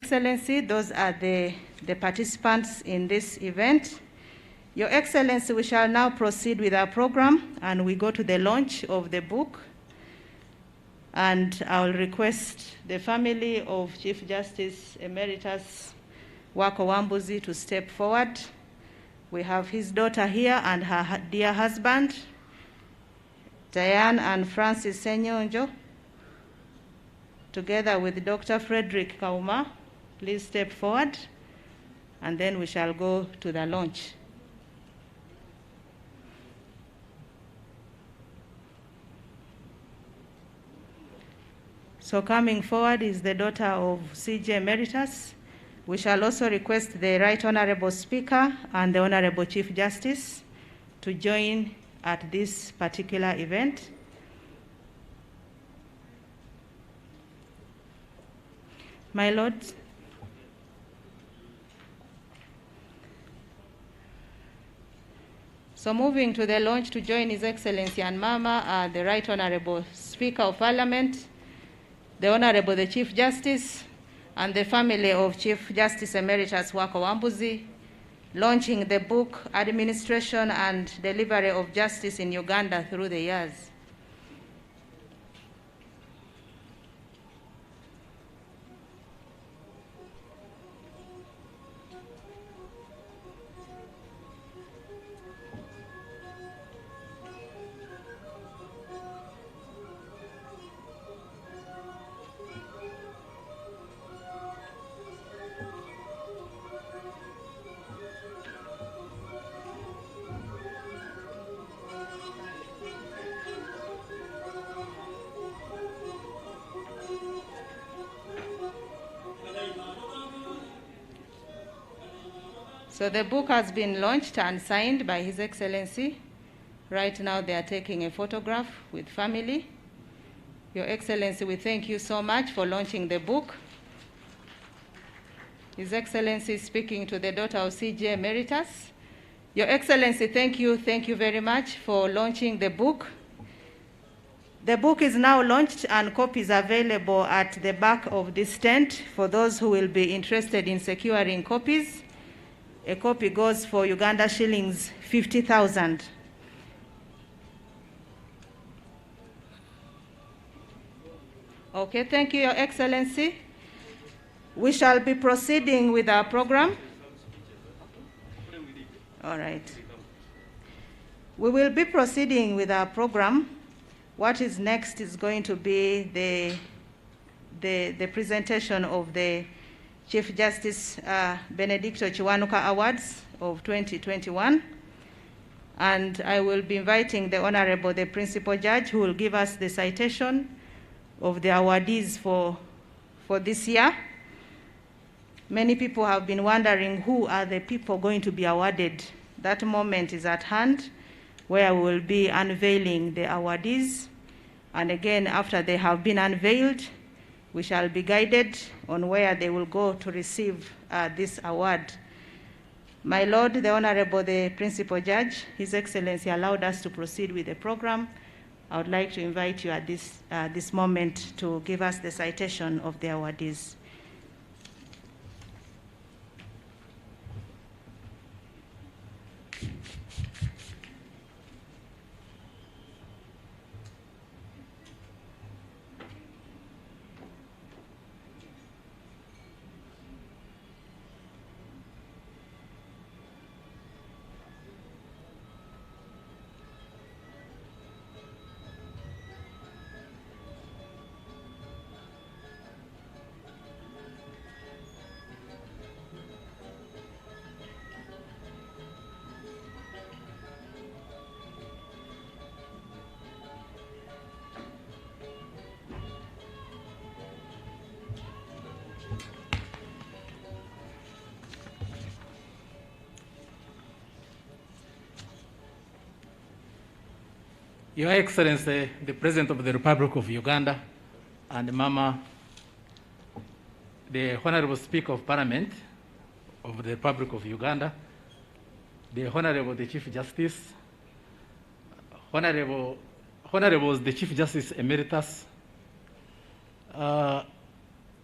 Excellency, those are the participants in this event. Your Excellency, we shall now proceed with our program and we go to the launch of the book. And I'll request the family of Chief Justice Emeritus Wako Wambuzi to step forward. We have his daughter here and her dear husband, Diane and Francis Senyonjo, together with Dr. Frederick Kauma. Please step forward, and then we shall go to the launch. So coming forward is the daughter of CJ Emeritus. We shall also request the Right Honorable Speaker and the Honorable Chief Justice to join at this particular event. My lords, so moving to the launch to join His Excellency and Mama are the Right Honorable Speaker of Parliament, the Honorable the Chief Justice, and the family of Chief Justice Emeritus Wako Wambuzi, launching the book Administration and Delivery of Justice in Uganda Through the Years. So the book has been launched and signed by His Excellency. Right now they are taking a photograph with family. Your Excellency, we thank you so much for launching the book. His Excellency is speaking to the daughter of CJ Emeritus. Your Excellency, thank you very much for launching the book. The book is now launched and copies available at the back of this tent for those who will be interested in securing copies. A copy goes for Uganda shillings 50,000. Okay, thank you, Your Excellency. We shall be proceeding with our program. All right. We will be proceeding with our program. What is next is going to be the presentation of the Chief Justice Benedicto Kiwanuka Awards of 2021. And I will be inviting the Honorable, the Principal Judge, who will give us the citation of the awardees for this year. Many people have been wondering who are the people going to be awarded. That moment is at hand where we will be unveiling the awardees. And again, after they have been unveiled, we shall be guided on where they will go to receive this award. My Lord, the Honorable, the Principal Judge, His Excellency allowed us to proceed with the program. I would like to invite you at this moment to give us the citation of the awardees. Your Excellency, the President of the Republic of Uganda, and Mama, the Honorable Speaker of Parliament of the Republic of Uganda, the Honorable the Chief Justice, Honorables the Chief Justice Emeritus, the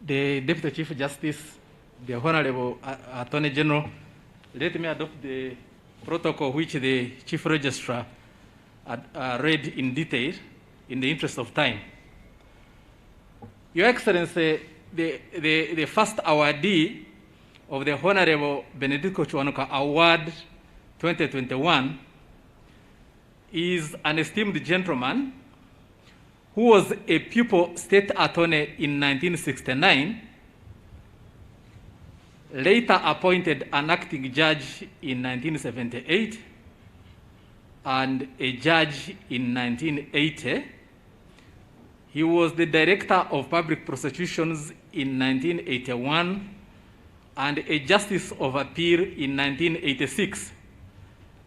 Deputy Chief Justice, the Honorable Attorney General, let me adopt the protocol which the Chief Registrar read in detail in the interest of time. Your Excellency, the first awardee of the Honorable Benedicto Kiwanuka Award 2021 is an esteemed gentleman who was a pupil state attorney in 1969, later appointed an acting judge in 1978, and a judge in 1980. He was the Director of Public Prosecutions in 1981 and a Justice of Appeal in 1986.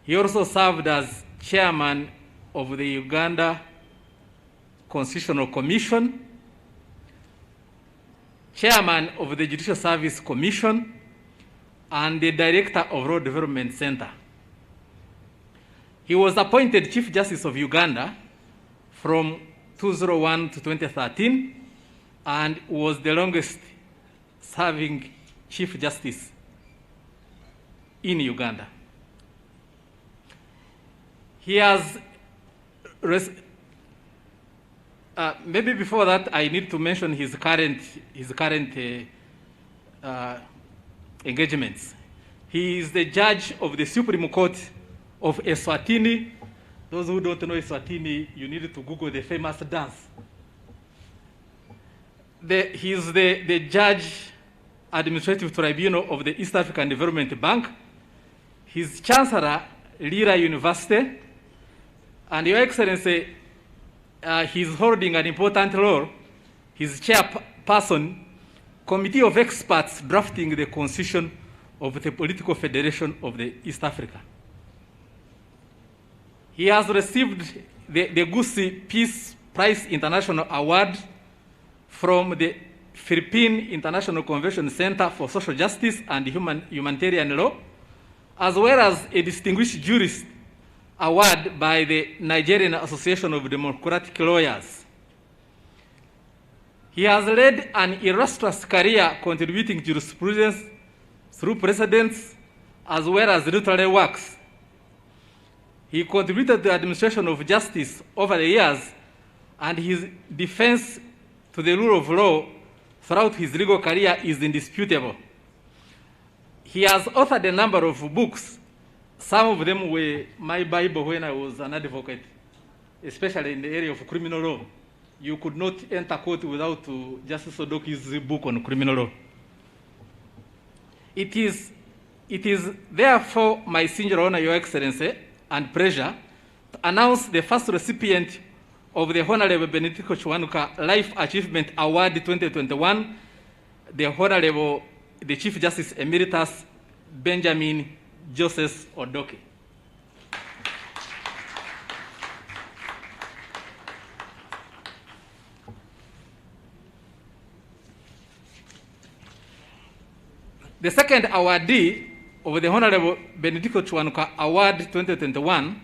He also served as Chairman of the Uganda Constitutional Commission, Chairman of the Judicial Service Commission, and the Director of Law Development Center. He was appointed Chief Justice of Uganda from 2001 to 2013 and was the longest serving Chief Justice in Uganda. He has, maybe before that, I need to mention his current engagements. He is the judge of the Supreme Court of Eswatini. Those who don't know Eswatini, you need to Google the famous dance. He is the Judge Administrative Tribunal of the East African Development Bank. He's Chancellor, Lira University, and Your Excellency, he's holding an important role. He's chairperson, Committee of Experts drafting the Constitution of the Political Federation of the East Africa. He has received the Gusii Peace Prize International Award from the Philippine International Convention Center for Social Justice and Humanitarian Law, as well as a Distinguished Jurist Award by the Nigerian Association of Democratic Lawyers. He has led an illustrious career contributing jurisprudence through precedents as well as literary works. He contributed to the administration of justice over the years, and his defense to the rule of law throughout his legal career is indisputable. He has authored a number of books. Some of them were my Bible when I was an advocate, especially in the area of criminal law. You could not enter court without Justice Odoki's book on criminal law. It is therefore my singular honor, Your Excellency, and pleasure to announce the first recipient of the Honorable Benedicto Kiwanuka Life Achievement Award 2021, the Chief Justice Emeritus Benjamin Joseph Odoke. The second awardee of the Honorable Benedicto Kiwanuka Award 2021,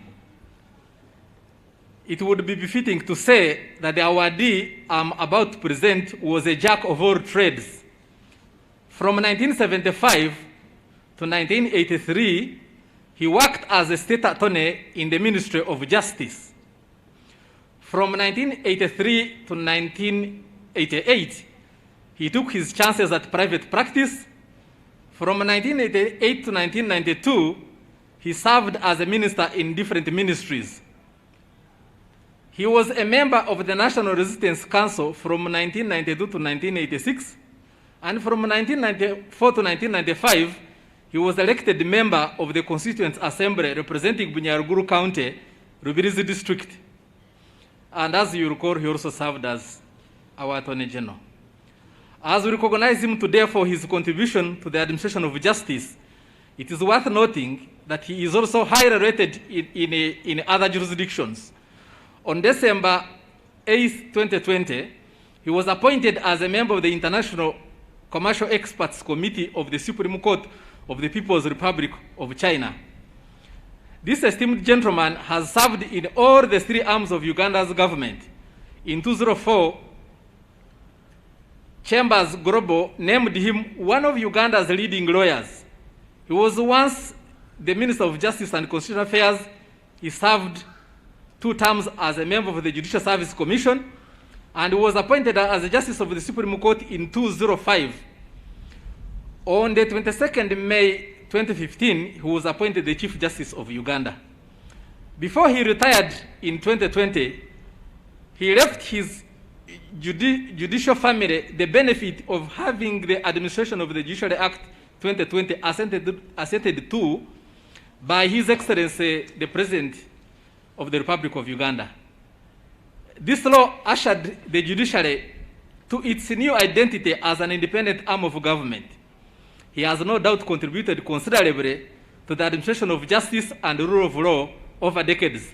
it would be befitting to say that the awardee I'm about to present was a jack of all trades. From 1975 to 1983, he worked as a state attorney in the Ministry of Justice. From 1983 to 1988, he took his chances at private practice. From 1988 to 1992, he served as a minister in different ministries. He was a member of the National Resistance Council from 1992 to 1986, and from 1994 to 1995, he was elected member of the Constituent Assembly representing Bunyaruguru County, Rubirizi District. And as you recall, he also served as our Attorney General. As we recognize him today for his contribution to the administration of justice, it is worth noting that he is also highly rated in other jurisdictions. On December 8, 2020, he was appointed as a member of the International Commercial Experts Committee of the Supreme Court of the People's Republic of China. This esteemed gentleman has served in all the three arms of Uganda's government. In 2004, Chambers Global named him one of Uganda's leading lawyers. He was once the Minister of Justice and Constitutional Affairs. He served 2 terms as a member of the Judicial Service Commission and was appointed as a Justice of the Supreme Court in 2005. On the 22nd May 2015, he was appointed the Chief Justice of Uganda. Before he retired in 2020, he left his judicial family the benefit of having the administration of the Judiciary Act 2020 assented to by His Excellency the President of the Republic of Uganda. This law ushered the judiciary to its new identity as an independent arm of government. He has no doubt contributed considerably to the administration of justice and rule of law over decades.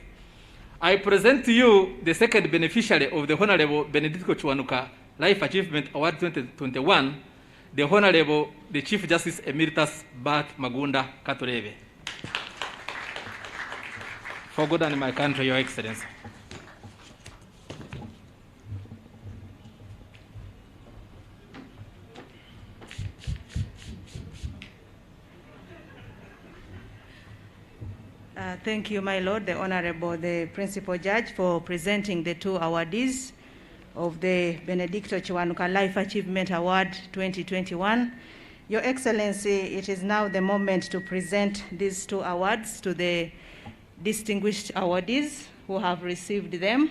I present to you the second beneficiary of the Honorable Benedicto Chiwanuka Life Achievement Award 2021, the Honorable the Chief Justice Emeritus Bart Magunda Katurebe. For God and my country, Your Excellency. Thank you, my Lord, the Honorable, the Principal Judge, for presenting the 2 awardees of the Benedicto Chiwanuka Life Achievement Award 2021. Your Excellency, it is now the moment to present these 2 awards to the distinguished awardees who have received them,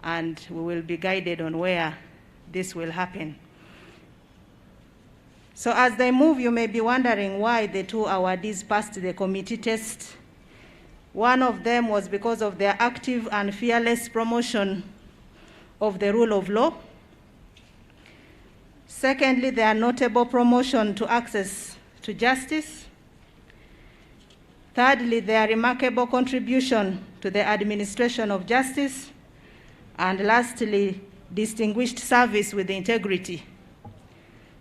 and we will be guided on where this will happen. So as they move, you may be wondering why the 2 awardees passed the committee test. One of them was because of their active and fearless promotion of the rule of law. Secondly, their notable promotion to access to justice. Thirdly, their remarkable contribution to the administration of justice. And lastly, distinguished service with integrity.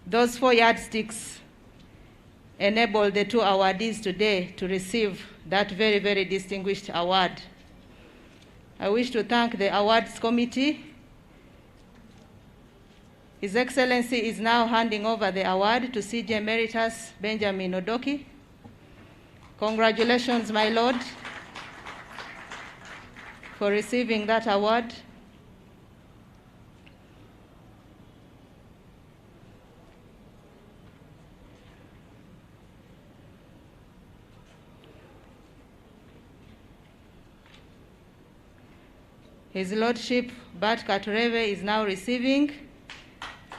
Those 4 yardsticks enable the 2 awardees today to receive that very, very distinguished award. I wish to thank the awards committee. His Excellency is now handing over the award to CJ Emeritus Benjamin Odoki. Congratulations, my Lord, for receiving that award. His Lordship Bart Katurebe is now receiving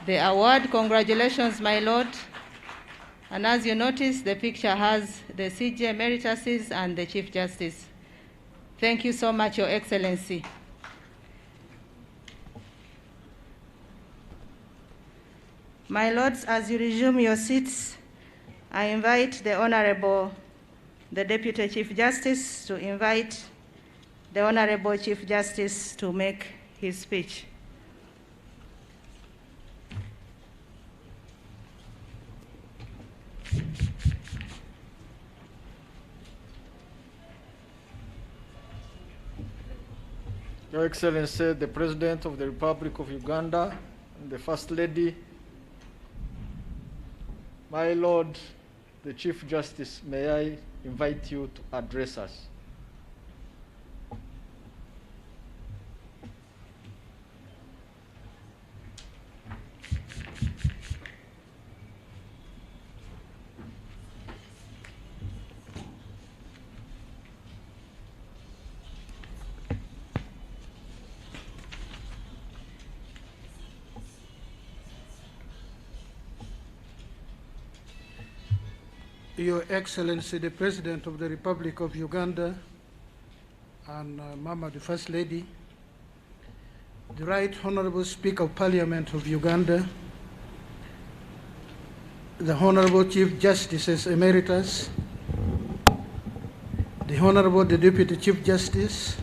the award. Congratulations, my Lord. And as you notice, the picture has the CJ Emerituses and the Chief Justice. Thank you so much, Your Excellency. My Lords, as you resume your seats, I invite the Honorable, the Deputy Chief Justice, to invite the Honorable Chief Justice to make his speech. Your Excellency, the President of the Republic of Uganda, and the First Lady, my Lord, the Chief Justice, may I invite you to address us. Your Excellency, the President of the Republic of Uganda, and Mama, the First Lady, the Right Honorable Speaker of Parliament of Uganda, the Honorable Chief Justices Emeritus, the Honorable the Deputy Chief Justice,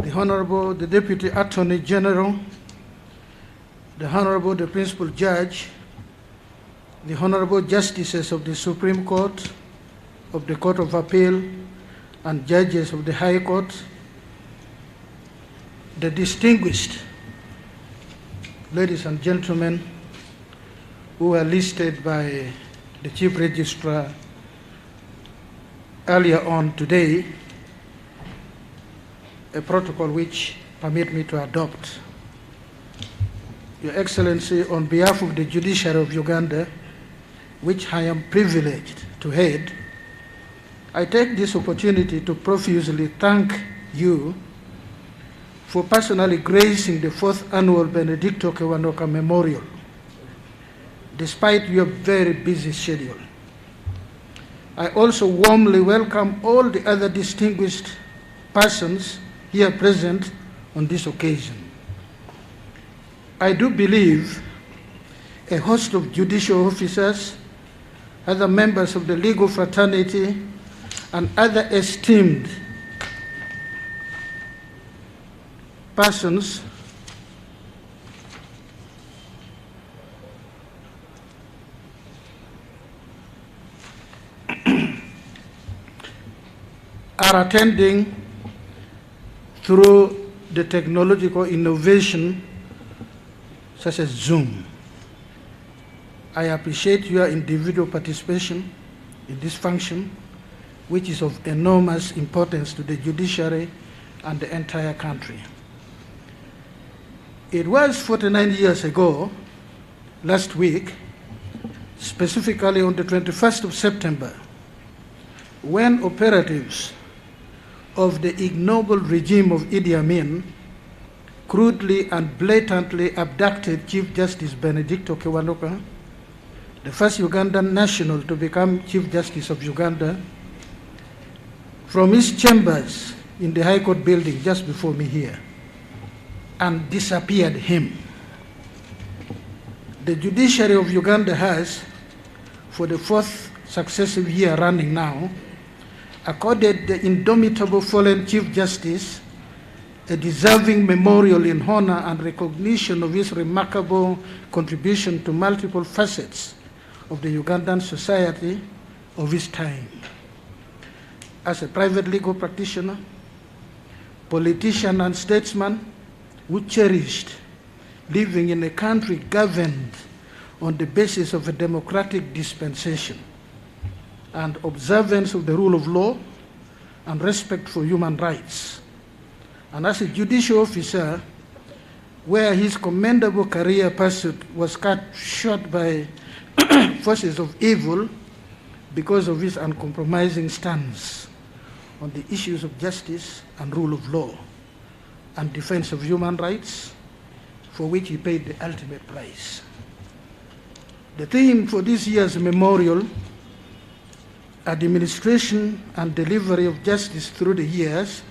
the Honorable the Deputy Attorney General, the Honorable the Principal Judge, the Honorable Justices of the Supreme Court, of the Court of Appeal, and judges of the High Court, the distinguished ladies and gentlemen who were listed by the Chief Registrar earlier on today, a protocol which permit me to adopt. Your Excellency, on behalf of the Judiciary of Uganda, which I am privileged to head, I take this opportunity to profusely thank you for personally gracing the 4th Annual Benedicto Kiwanuka Memorial, despite your very busy schedule. I also warmly welcome all the other distinguished persons here present on this occasion. I do believe a host of judicial officers, other members of the legal fraternity, and other esteemed persons are attending through the technological innovation such as Zoom. I appreciate your individual participation in this function, which is of enormous importance to the judiciary and the entire country. It was 49 years ago, last week, specifically on the 21st of September, when operatives of the ignoble regime of Idi Amin crudely and blatantly abducted Chief Justice Benedicto Kiwanuka, the first Ugandan national to become Chief Justice of Uganda, from his chambers in the High Court building just before me here, and disappeared him. The judiciary of Uganda has, for the 4th successive year running now, accorded the indomitable fallen Chief Justice a deserving memorial in honor and recognition of his remarkable contribution to multiple facets of the Ugandan society of his time. As a private legal practitioner, politician and statesman who cherished living in a country governed on the basis of a democratic dispensation and observance of the rule of law and respect for human rights. And as a judicial officer, where his commendable career pursuit was cut short by forces of evil because of his uncompromising stance on the issues of justice and rule of law and defense of human rights, for which he paid the ultimate price. The theme for this year's memorial, Administration and Delivery of Justice Through the Years,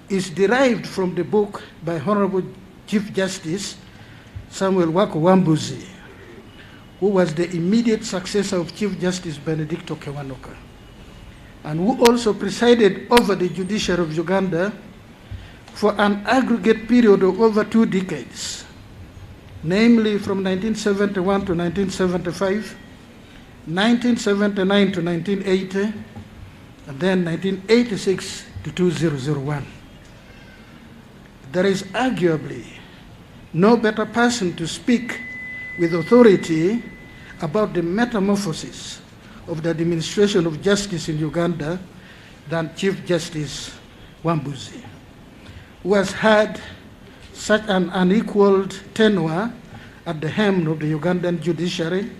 is derived from the book by Honorable Chief Justice Samuel Wako Wambuzi, who was the immediate successor of Chief Justice Benedicto Kiwanuka, and who also presided over the judiciary of Uganda for an aggregate period of over 2 decades, namely from 1971 to 1975, 1979 to 1980, and then 1986 to 2001. There is arguably no better person to speak with authority about the metamorphosis of the administration of justice in Uganda than Chief Justice Wambuzi, who has had such an unequaled tenure at the helm of the Ugandan judiciary,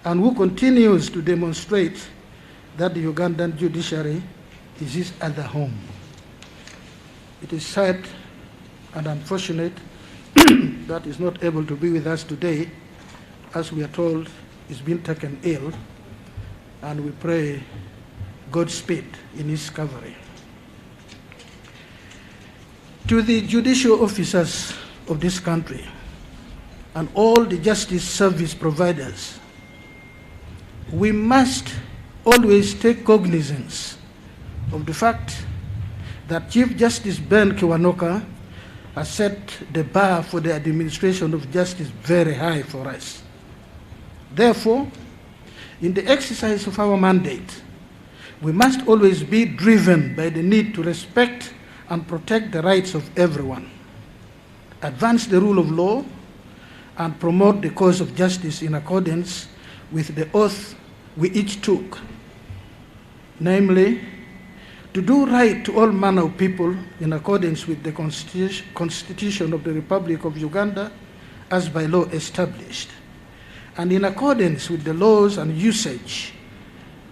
and who continues to demonstrate that the Ugandan judiciary is his other home. It is sad and unfortunate that he's not able to be with us today, as we are told he's been taken ill, and we pray Godspeed in his recovery. To the judicial officers of this country and all the justice service providers, we must always take cognizance of the fact that Chief Justice Ben Kiwanuka has set the bar for the administration of justice very high for us. Therefore, in the exercise of our mandate, we must always be driven by the need to respect and protect the rights of everyone, advance the rule of law, and promote the cause of justice in accordance with the oath we each took, namely, to do right to all manner of people in accordance with the Constitution of the Republic of Uganda as by law established, and in accordance with the laws and usage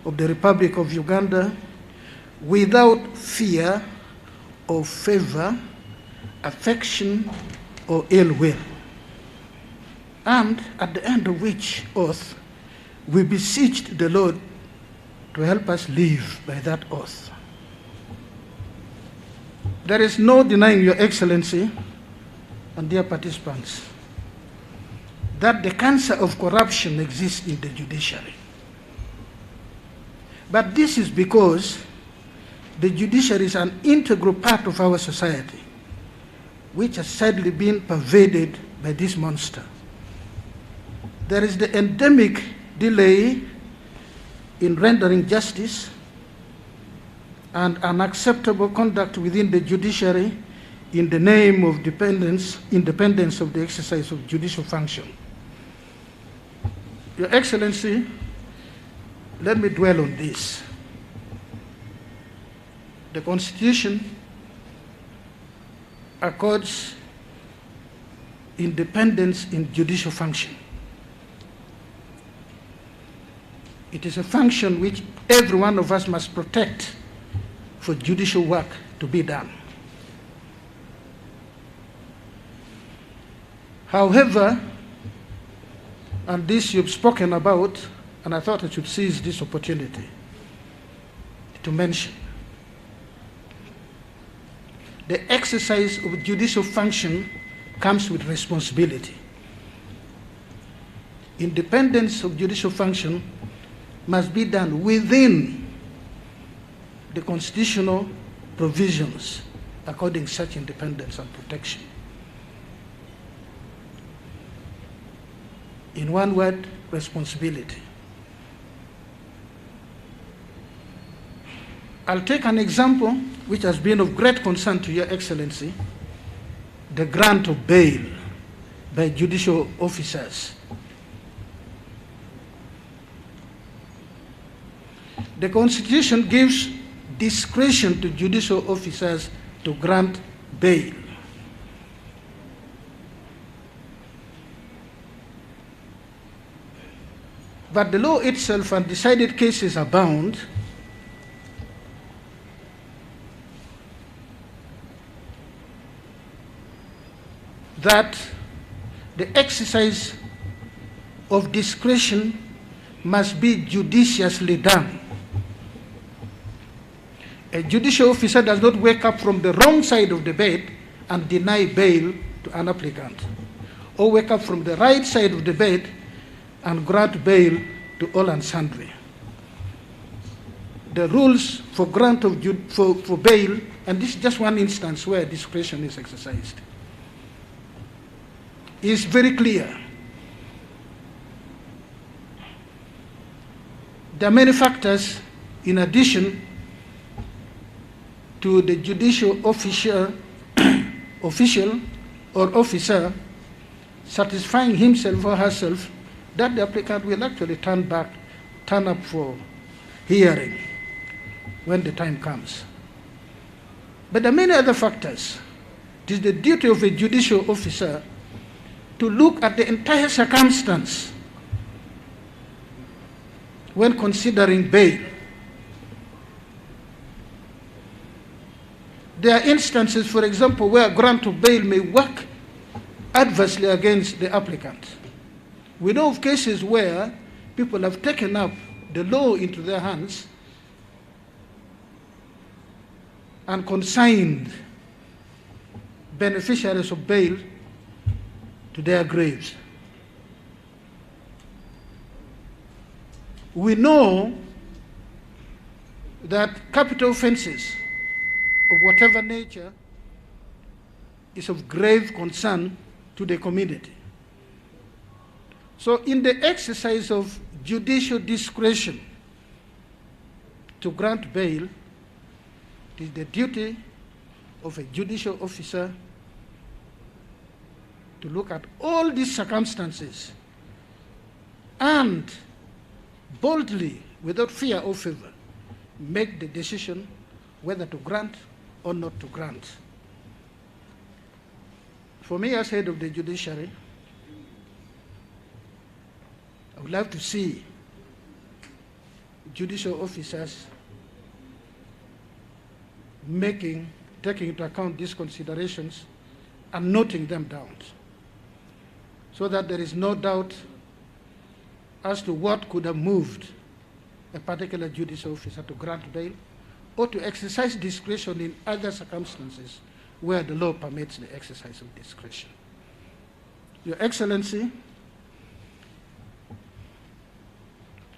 of the Republic of Uganda, without fear or favor, affection, or ill will. And at the end of which oath, we beseeched the Lord to help us live by that oath. There is no denying, Your Excellency and dear participants, that the cancer of corruption exists in the judiciary. But this is because the judiciary is an integral part of our society, which has sadly been pervaded by this monster. There is the endemic delay in rendering justice and unacceptable conduct within the judiciary in the name of independence of the exercise of judicial function. Your Excellency, let me dwell on this. The Constitution accords independence in judicial function. It is a function which every one of us must protect for judicial work to be done. However, and this you've spoken about, and I thought I should seize this opportunity to mention, the exercise of judicial function comes with responsibility. Independence of judicial function must be done within the constitutional provisions according such independence and protection. In one word, responsibility. I'll take an example which has been of great concern to Your Excellency, the grant of bail by judicial officers. The Constitution gives discretion to judicial officers to grant bail. But the law itself and decided cases abound that the exercise of discretion must be judiciously done. A judicial officer does not wake up from the wrong side of the bed and deny bail to an applicant, or wake up from the right side of the bed and grant bail to all and sundry. The rules for grant of for bail, and this is just one instance where discretion is exercised, is very clear. There are many factors in addition to the judicial official or officer satisfying himself or herself that the applicant will actually turn up for hearing when the time comes. But there are many other factors. It is the duty of a judicial officer to look at the entire circumstance when considering bail. There are instances, for example, where a grant of bail may work adversely against the applicant. We know of cases where people have taken up the law into their hands and consigned beneficiaries of bail to their graves. We know that capital offenses of whatever nature is of grave concern to the community. So in the exercise of judicial discretion to grant bail, it is the duty of a judicial officer to look at all these circumstances and boldly, without fear or favor, make the decision whether to grant or not to grant. For me, as head of the judiciary, I would love to see judicial officers taking into account these considerations and noting them down, so that there is no doubt as to what could have moved a particular judicial officer to grant bail or to exercise discretion in other circumstances where the law permits the exercise of discretion. Your Excellency,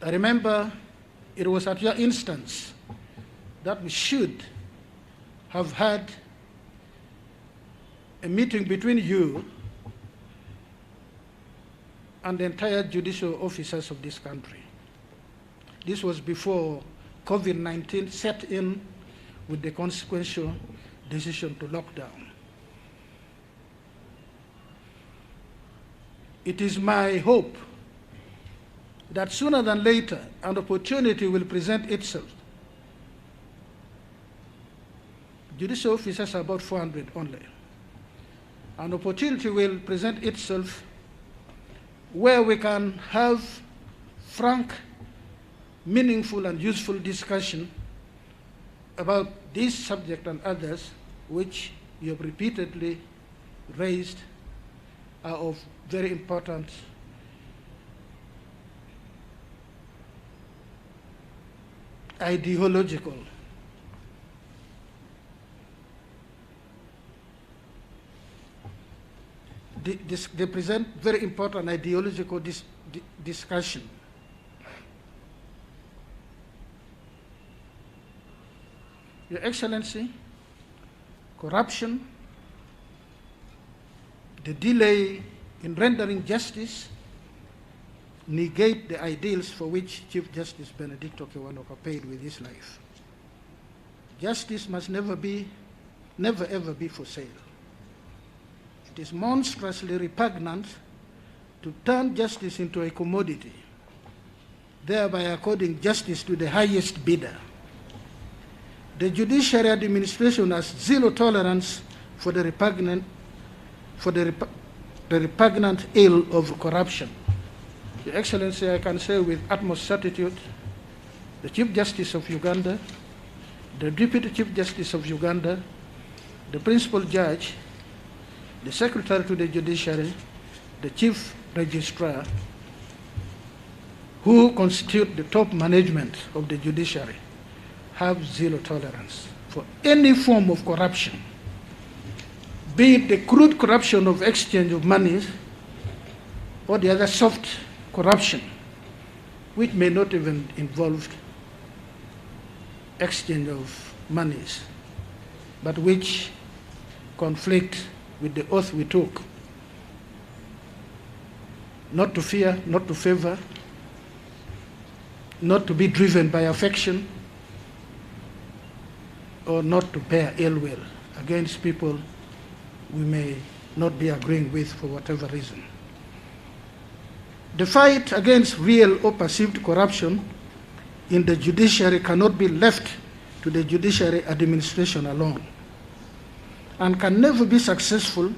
I remember it was at your instance that we should have had a meeting between you and the entire judicial officers of this country. This was before COVID-19 set in with the consequential decision to lock down. It is my hope that sooner than later an opportunity will present itself. Judicial officers are about 400 only. An opportunity will present itself where we can have frank, meaningful, and useful discussion about this subject and others which you have repeatedly raised are of very important ideological they present very important ideological discussion. Your Excellency, corruption, the delay in rendering justice negate the ideals for which Chief Justice Benedicto Kiwanuka paid with his life. Justice must never ever be for sale. It is monstrously repugnant to turn justice into a commodity, thereby according justice to the highest bidder. The judiciary administration has zero tolerance for the repugnant ill of corruption. Your Excellency, I can say with utmost certitude, the Chief Justice of Uganda, the Deputy Chief Justice of Uganda, the Principal Judge, the Secretary to the Judiciary, the Chief Registrar, who constitute the top management of the judiciary, have zero tolerance for any form of corruption, be it the crude corruption of exchange of monies or the other soft corruption, which may not even involve exchange of monies, but which conflict with the oath we took, not to fear, not to favor, not to be driven by affection, or not to bear ill will against people we may not be agreeing with for whatever reason. The fight against real or perceived corruption in the judiciary cannot be left to the judiciary administration alone, and can never be successful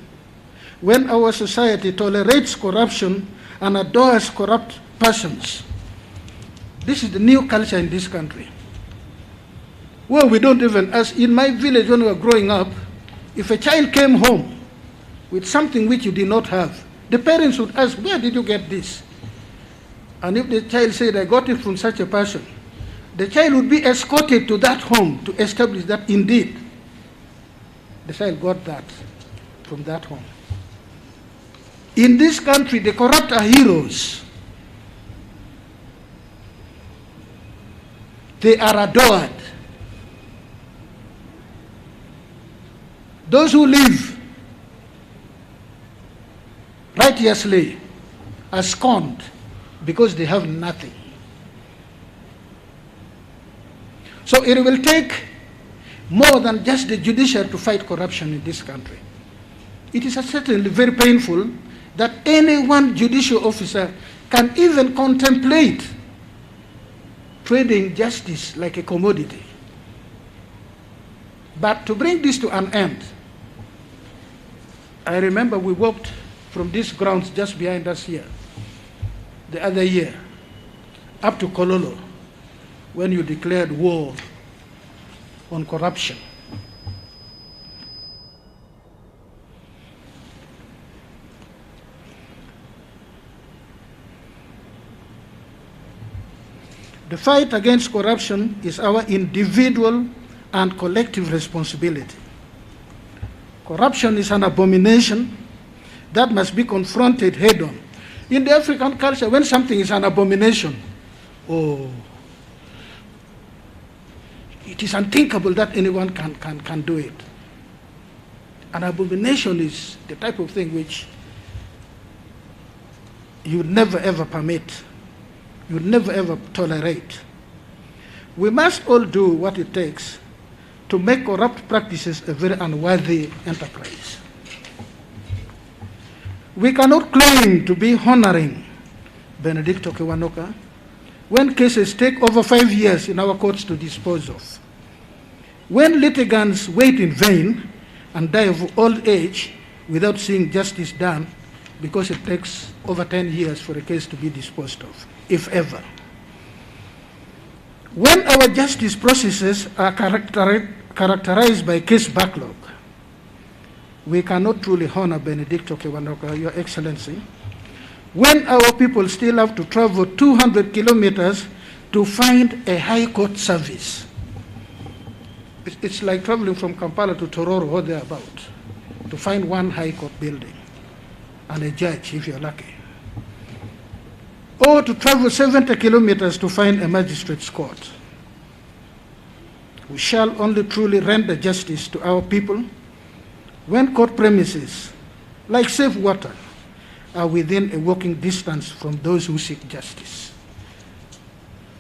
when our society tolerates corruption and adores corrupt persons. This is the new culture in this country, where we don't even ask. In my village when we were growing up, if a child came home with something which you did not have, the parents would ask, where did you get this? And if the child said, I got it from such a person, the child would be escorted to that home to establish that indeed the child got that from that home. In this country, the corrupt are heroes. They are adored. Those who live righteously are scorned because they have nothing. So it will take more than just the judiciary to fight corruption in this country. it is certainly very painful that any one judicial officer can even contemplate trading justice like a commodity. But to bring this to an end, I remember we walked from these grounds just behind us here the other year up to Kololo when you declared war on corruption. The fight against corruption is our individual and collective responsibility. Corruption is an abomination that must be confronted head-on. In the African culture, when something is an abomination, it is unthinkable that anyone can do it. An abomination is the type of thing which you would never ever permit, you would never ever tolerate. We must all do what it takes to make corrupt practices a very unworthy enterprise. We cannot claim to be honoring Benedicto Kiwanuka when cases take over 5 years in our courts to dispose of. When litigants wait in vain and die of old age without seeing justice done because it takes over 10 years for a case to be disposed of, if ever. When our justice processes are characterized by case backlog, we cannot truly honor Benedicto Kiwanuka, Your Excellency, when our people still have to travel 200 kilometers to find a high court service. It's like traveling from Kampala to Tororo or thereabout to find one high court building and a judge if you're lucky. Or to travel 70 kilometers to find a magistrate's court. We shall only truly render justice to our people when court premises, like safe water, are within a walking distance from those who seek justice.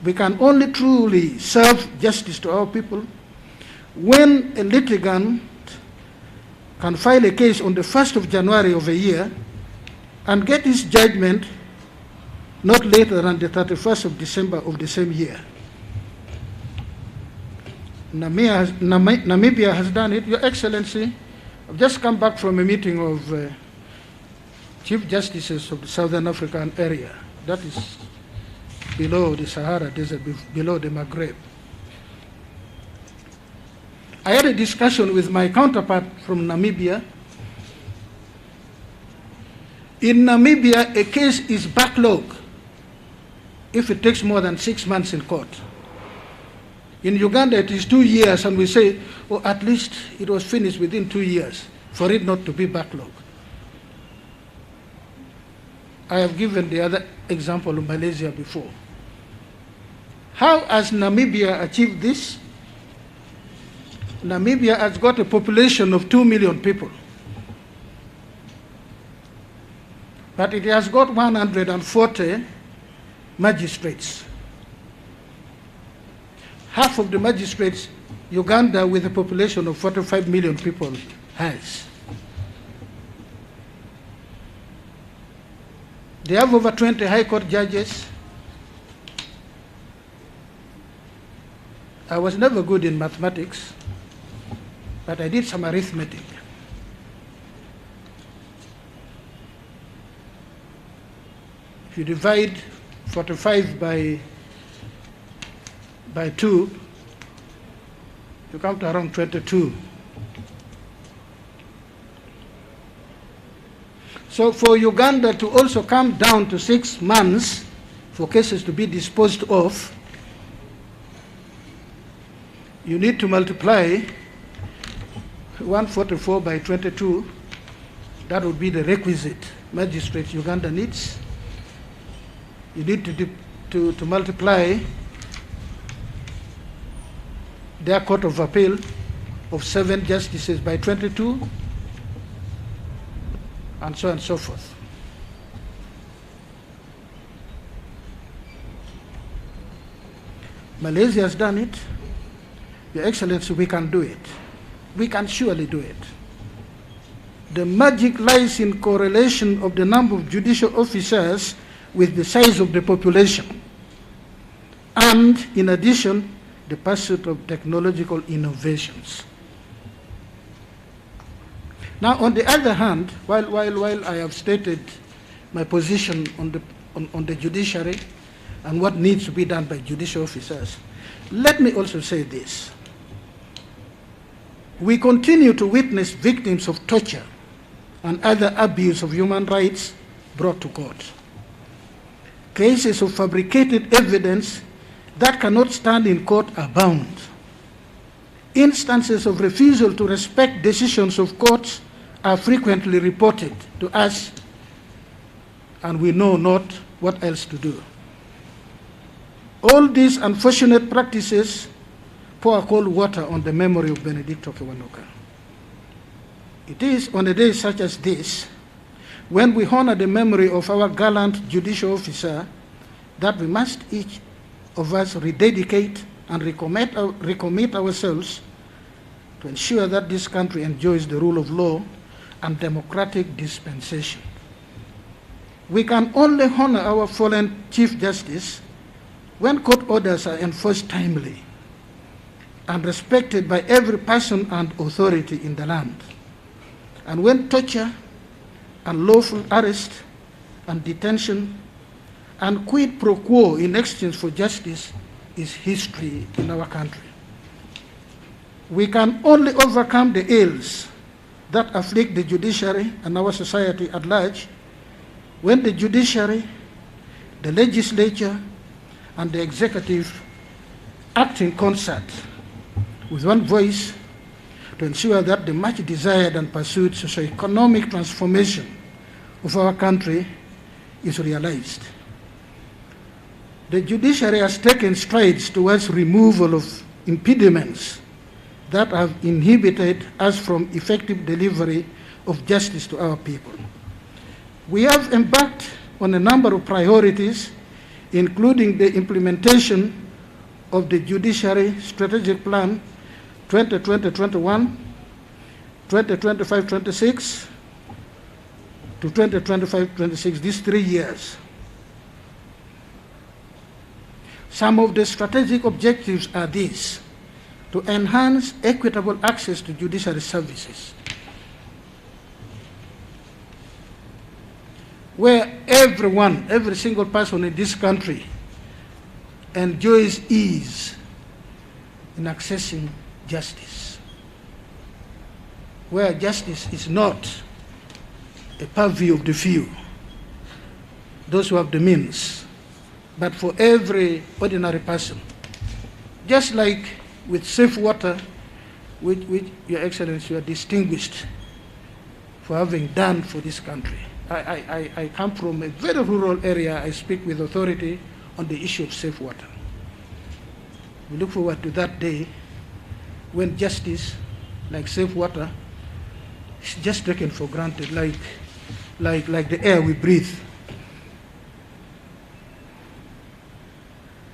We can only truly serve justice to our people when a litigant can file a case on the 1st of January of a year and get his judgment not later than the 31st of December of the same year. Namibia has done it. Your Excellency, I've just come back from a meeting of Chief Justices of the Southern African area. That is below the Sahara Desert, below the Maghreb. I had a discussion with my counterpart from Namibia. In Namibia, a case is backlogged if it takes more than 6 months in court. In Uganda, it is 2 years, and we say, oh, at least it was finished within 2 years for it not to be backlogged. I have given the other example of Malaysia before. How has Namibia achieved this? Namibia has got a population of 2 million people. But it has got 140 magistrates. Half of the magistrates Uganda, with a population of 45 million people, has. They have over 20 high court judges. I was never good in mathematics, but I did some arithmetic. If you divide 45 by 2, you come to around 22. So for Uganda to also come down to 6 months for cases to be disposed of, you need to multiply 144 by 22. That would be the requisite magistrate Uganda needs. You need to multiply their Court of Appeal of 7 justices by 22, and so on and so forth. Malaysia has done it. Your Excellency, we can do it. We can surely do it. the magic lies in correlation of the number of judicial officers with the size of the population, and in addition, the pursuit of technological innovations. Now, on the other hand, while I have stated my position on the judiciary and what needs to be done by judicial officers, let me also say this. We continue to witness victims of torture and other abuse of human rights brought to court. Cases of fabricated evidence that cannot stand in court abound. Instances of refusal to respect decisions of courts are frequently reported to us, and we know not what else to do. All these unfortunate practices pour cold water on the memory of Benedicto Kiwanuka. It is on a day such as this, when we honor the memory of our gallant judicial officer, that we must each of us rededicate and recommit ourselves to ensure that this country enjoys the rule of law and democratic dispensation. We can only honor our fallen Chief Justice when court orders are enforced timely and respected by every person and authority in the land, and when torture, unlawful arrest and detention, and quid pro quo in exchange for justice is history in our country. We can only overcome the ills that afflict the judiciary and our society at large when the judiciary, the legislature, and the executive act in concert with one voice to ensure that the much desired and pursued socio-economic transformation of our country is realized. The judiciary has taken strides towards removal of impediments that have inhibited us from effective delivery of justice to our people. We have embarked on a number of priorities, including the implementation of the Judiciary Strategic Plan 2020-21, 2025-26 to 2025-26, these 3 years. Some of the strategic objectives are these: to enhance equitable access to judiciary services, where every single person in this country enjoys ease in accessing justice, where justice is not a purview of the few, those who have the means, but for every ordinary person. Just like with safe water, which Your Excellency, you are distinguished for having done for this country. I come from a very rural area. I speak with authority on the issue of safe water. We look forward to that day when justice, like safe water, is just taken for granted, like the air we breathe.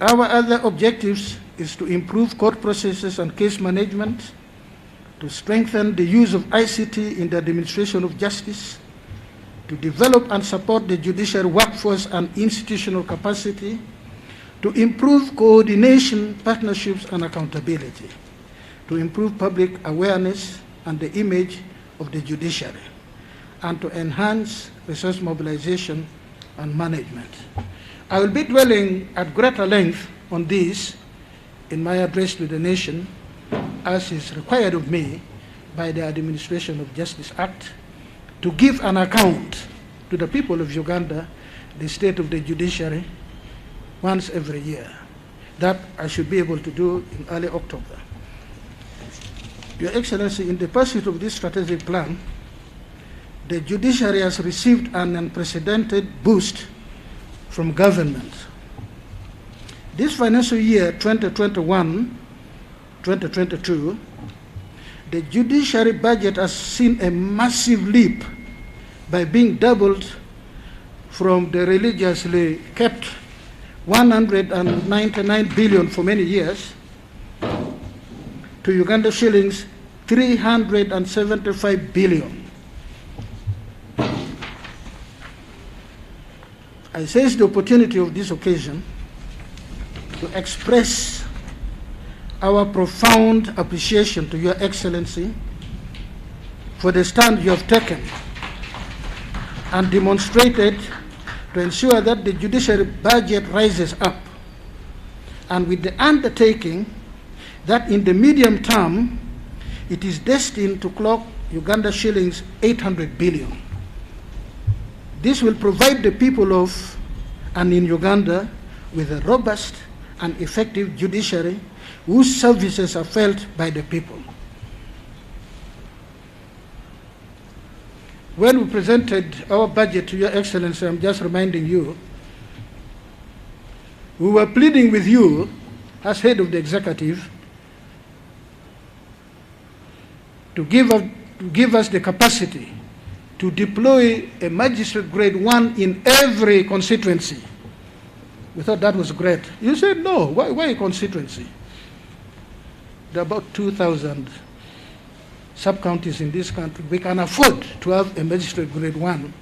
Our other objectives is to improve court processes and case management, to strengthen the use of ICT in the administration of justice, to develop and support the judiciary workforce and institutional capacity, to improve coordination, partnerships, and accountability, to improve public awareness and the image of the judiciary, and to enhance resource mobilization and management. I will be dwelling at greater length on this in my address to the nation, as is required of me by the Administration of Justice Act, to give an account to the people of Uganda, the state of the judiciary, once every year. That I should be able to do in early October. Your Excellency, in the pursuit of this strategic plan, the judiciary has received an unprecedented boost from government. This financial year, 2021-2022, the judiciary budget has seen a massive leap by being doubled from the religiously kept 199 billion for many years to Uganda shillings 375 billion I seize the opportunity of this occasion to express our profound appreciation to Your Excellency for the stand you have taken and demonstrated to ensure that the judiciary budget rises up, and with the undertaking that in the medium term it is destined to clock Uganda shillings 800 billion. This will provide the people of and in Uganda with a robust and effective judiciary whose services are felt by the people. When we presented our budget to Your Excellency, I'm just reminding you, we were pleading with you as head of the executive to give us the capacity to deploy a magistrate grade 1 in every constituency. We thought that was great. You said no. Why a constituency? There are about 2,000 sub-counties in this country. We can afford to have a magistrate grade 1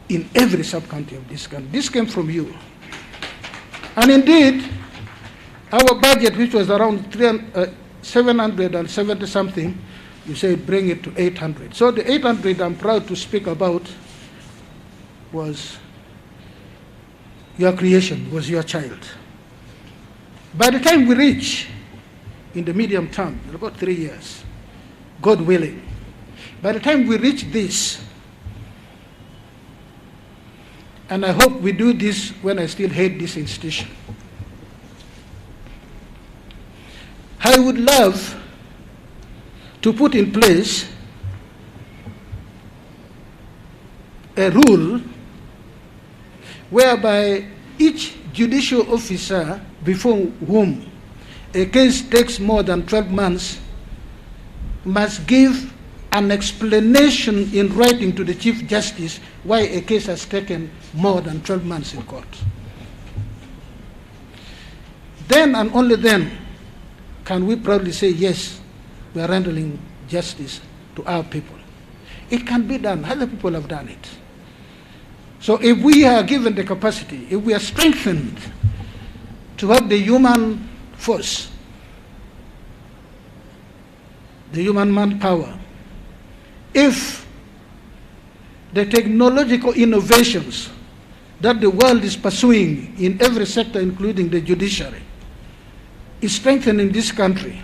in every sub-county of this country. This came from you. And indeed, our budget, which was around 770 something, you said bring it to 800. So the 800 I'm proud to speak about was your creation, was your child. By the time we reach in the medium term, in about 3 years, God willing, by the time we reach this, and I hope we do this when I still hate this institution, I would love to put in place a rule whereby each judicial officer before whom a case takes more than 12 months must give an explanation in writing to the Chief Justice why a case has taken more than 12 months in court. Then and only then can we proudly say, yes, we are rendering justice to our people. It can be done. Other people have done it. So if we are given the capacity, if we are strengthened to have the human force, the human manpower, if the technological innovations that the world is pursuing in every sector, including the judiciary, is strengthened in this country,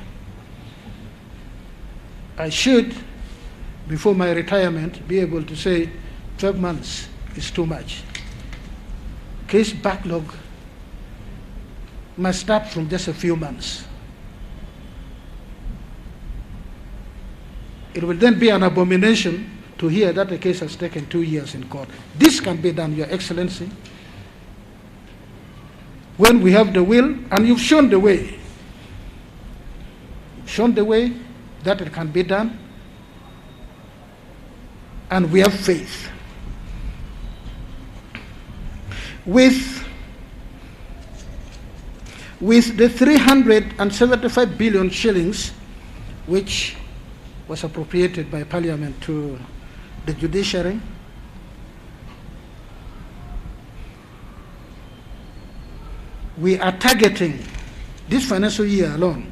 I should, before my retirement, be able to say 12 months is too much. Case backlog must start from just a few months. It will then be an abomination to hear that the case has taken 2 years in court. This can be done, Your Excellency, when we have the will, and you've shown the way. You've shown the way that it can be done, and we have faith. With the 375 billion shillings, which was appropriated by Parliament to the judiciary, we are targeting this financial year alone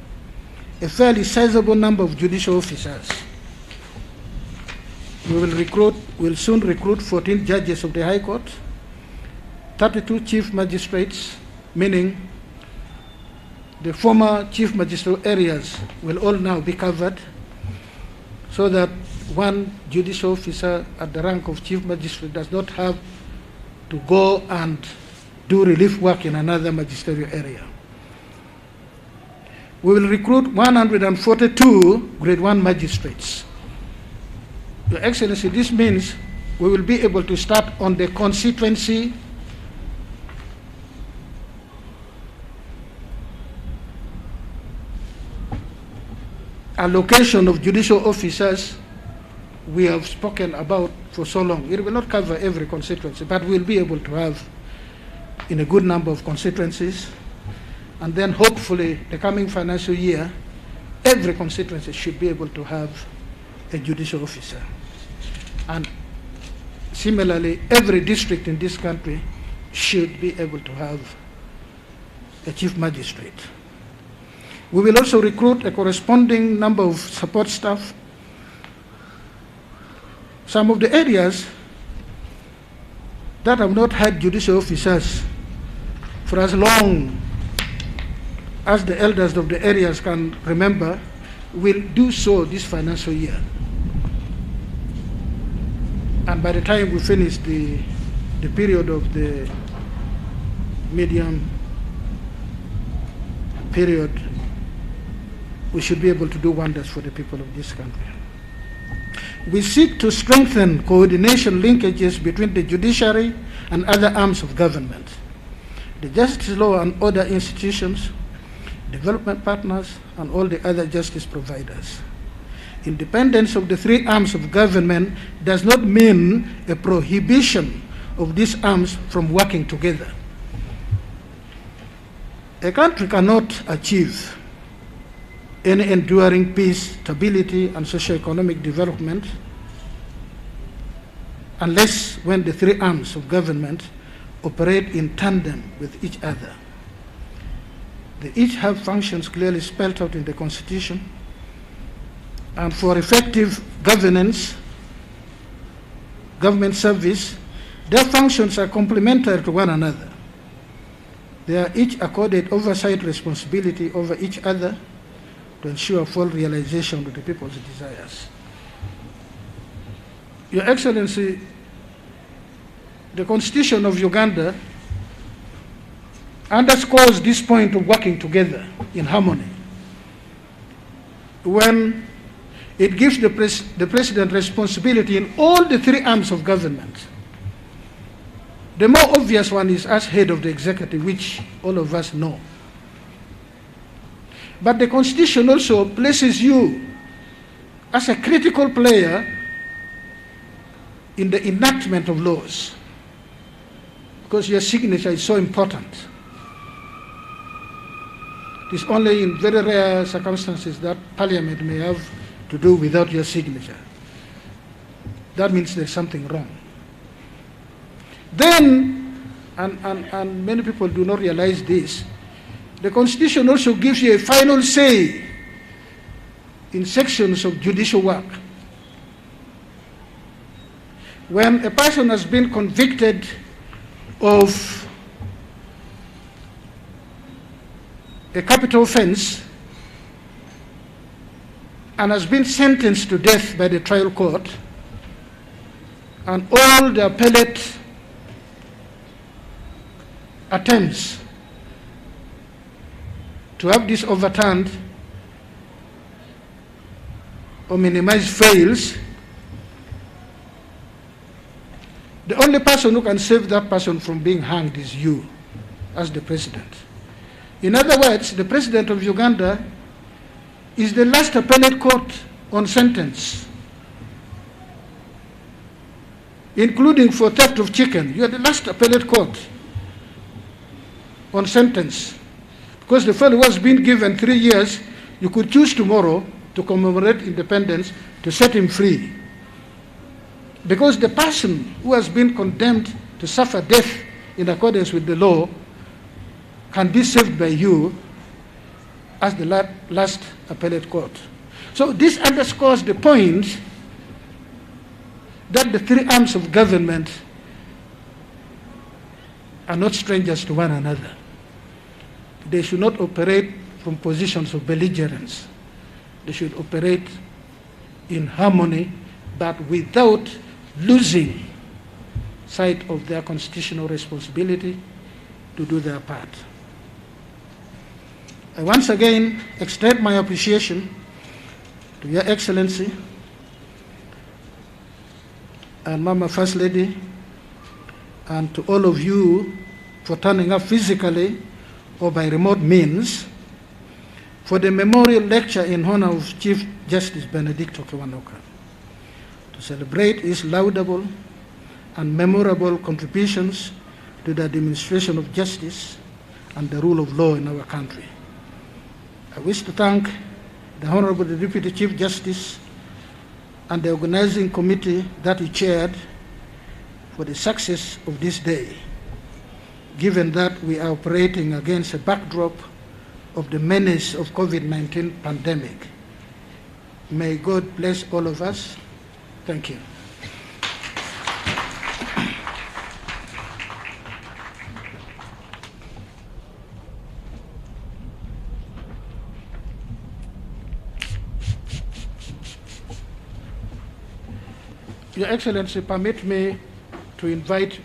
a fairly sizable number of judicial officers. We'll soon recruit 14 judges of the High Court, 32 chief magistrates, meaning the former chief magistrate areas will all now be covered, so that one judicial officer at the rank of chief magistrate does not have to go and do relief work in another magisterial area. We will recruit 142 grade 1 magistrates. Your Excellency, this means we will be able to start on the constituency allocation of judicial officers we have spoken about for so long. It will not cover every constituency, but we'll be able to have in a good number of constituencies. And then hopefully the coming financial year, every constituency should be able to have a judicial officer. And similarly, every district in this country should be able to have a chief magistrate. We will also recruit a corresponding number of support staff. Some of the areas that have not had judicial officers for as long as the elders of the areas can remember will do so this financial year. And by the time we finish the period of the medium period, we should be able to do wonders for the people of this country. We seek to strengthen coordination linkages between the judiciary and other arms of government, the justice, law and order institutions, development partners, and all the other justice providers. Independence of the three arms of government does not mean a prohibition of these arms from working together. A country cannot achieve any enduring peace, stability, and socio-economic development unless when the three arms of government operate in tandem with each other. They each have functions clearly spelled out in the Constitution, and for effective governance, government service, their functions are complementary to one another. They are each accorded oversight responsibility over each other to ensure full realization of the people's desires. Your Excellency, the Constitution of Uganda underscores this point of working together in harmony when it gives the President responsibility in all the three arms of government. The more obvious one is as head of the executive, which all of us know. But the Constitution also places you as a critical player in the enactment of laws, because your signature is so important. It is only in very rare circumstances that Parliament may have to do without your signature. That means there's something wrong. Then, and many people do not realize this, the Constitution also gives you a final say in sections of judicial work. When a person has been convicted of a capital offense and has been sentenced to death by the trial court, and all the appellate attempts to have this overturned or minimized fails, the only person who can save that person from being hanged is you, as the President. In other words, the President of Uganda is the last appellate court on sentence, including for theft of chicken. You are the last appellate court on sentence, because the fellow who has been given 3 years, you could choose tomorrow to commemorate independence to set him free. Because the person who has been condemned to suffer death in accordance with the law can be saved by you as the last appellate court. So this underscores the point that the three arms of government are not strangers to one another. They should not operate from positions of belligerence. They should operate in harmony, but without losing sight of their constitutional responsibility to do their part. I once again extend my appreciation to Your Excellency and Mama First Lady, and to all of you for turning up physically or by remote means for the memorial lecture in honor of Chief Justice Benedicto Kiwanuka, to celebrate his laudable and memorable contributions to the administration of justice and the rule of law in our country. I wish to thank the Honorable Deputy Chief Justice and the organizing committee that he chaired for the success of this day, given that we are operating against a backdrop of the menace of COVID-19 pandemic. May God bless all of us. Thank you. Your Excellency, permit me to invite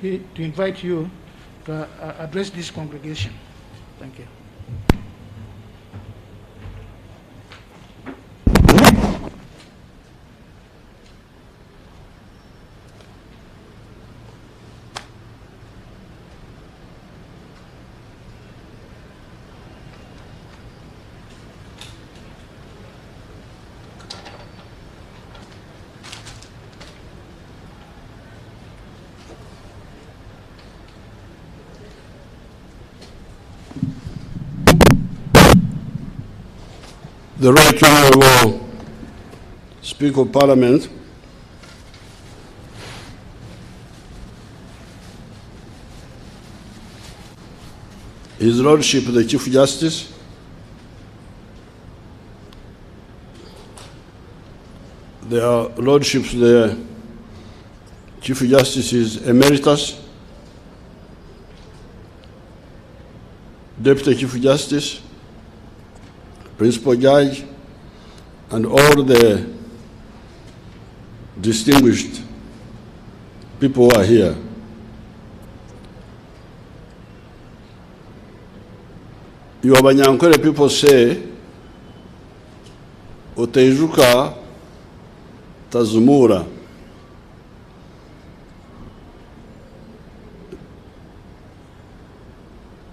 you to address this congregation. Thank you. The Right Honourable Speaker of Parliament, His Lordship the Chief Justice, their Lordships the Chief Justices Emeritus, Deputy Chief Justice, Principal Judge, and all the distinguished people who are here. You Abanyankole people say, Uteijuka tazumura.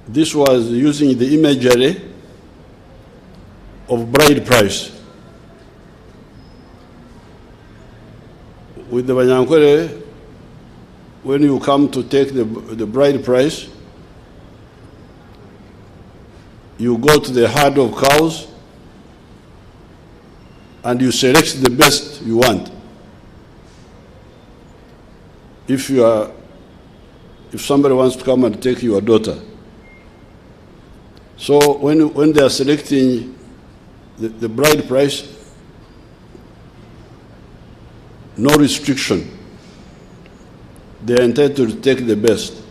This was using the imagery of bride price. With the Banyankole, when you come to take the bride price, you go to the herd of cows and you select the best you want. If somebody wants to come and take your daughter. So when they are selecting the bride price, no restriction. They are entitled to take the best.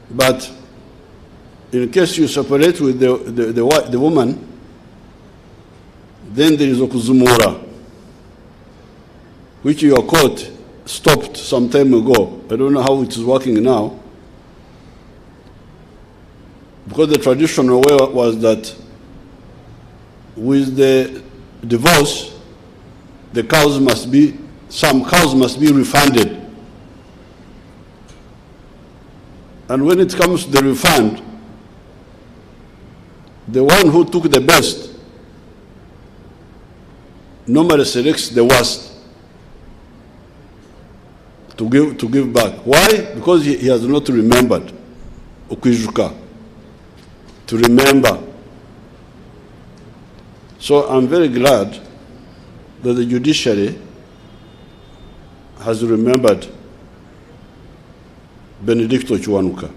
But in case you separate with the woman, then there is okuzumura, which your court stopped some time ago. I don't know how it is working now. Because the traditional way was that with the divorce, some cows must be refunded. And when it comes to the refund, the one who took the best normally selects the worst to give back. Why? Because he has not remembered Okwijuka. To remember. So I'm very glad that the judiciary has remembered Benedicto Kiwanuka.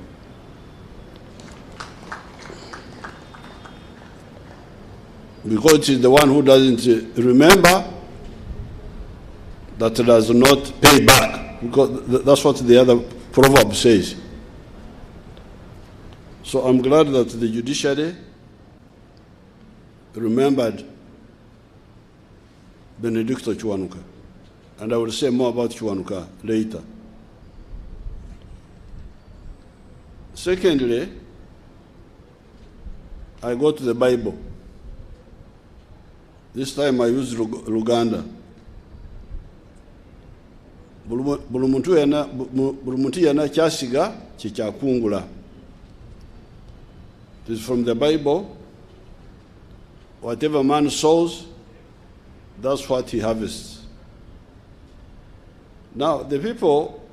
Because it is the one who doesn't remember that does not pay back. Because that's what the other proverb says. So I'm glad that the judiciary remembered Benedicto Kiwanuka. And I will say more about Kiwanuka later. Secondly, I go to the Bible. This time I use Luganda. Buli muntu yana kyasiga kyekyakungula. It is from the Bible. Whatever man sows, that's what he harvests. Now, the people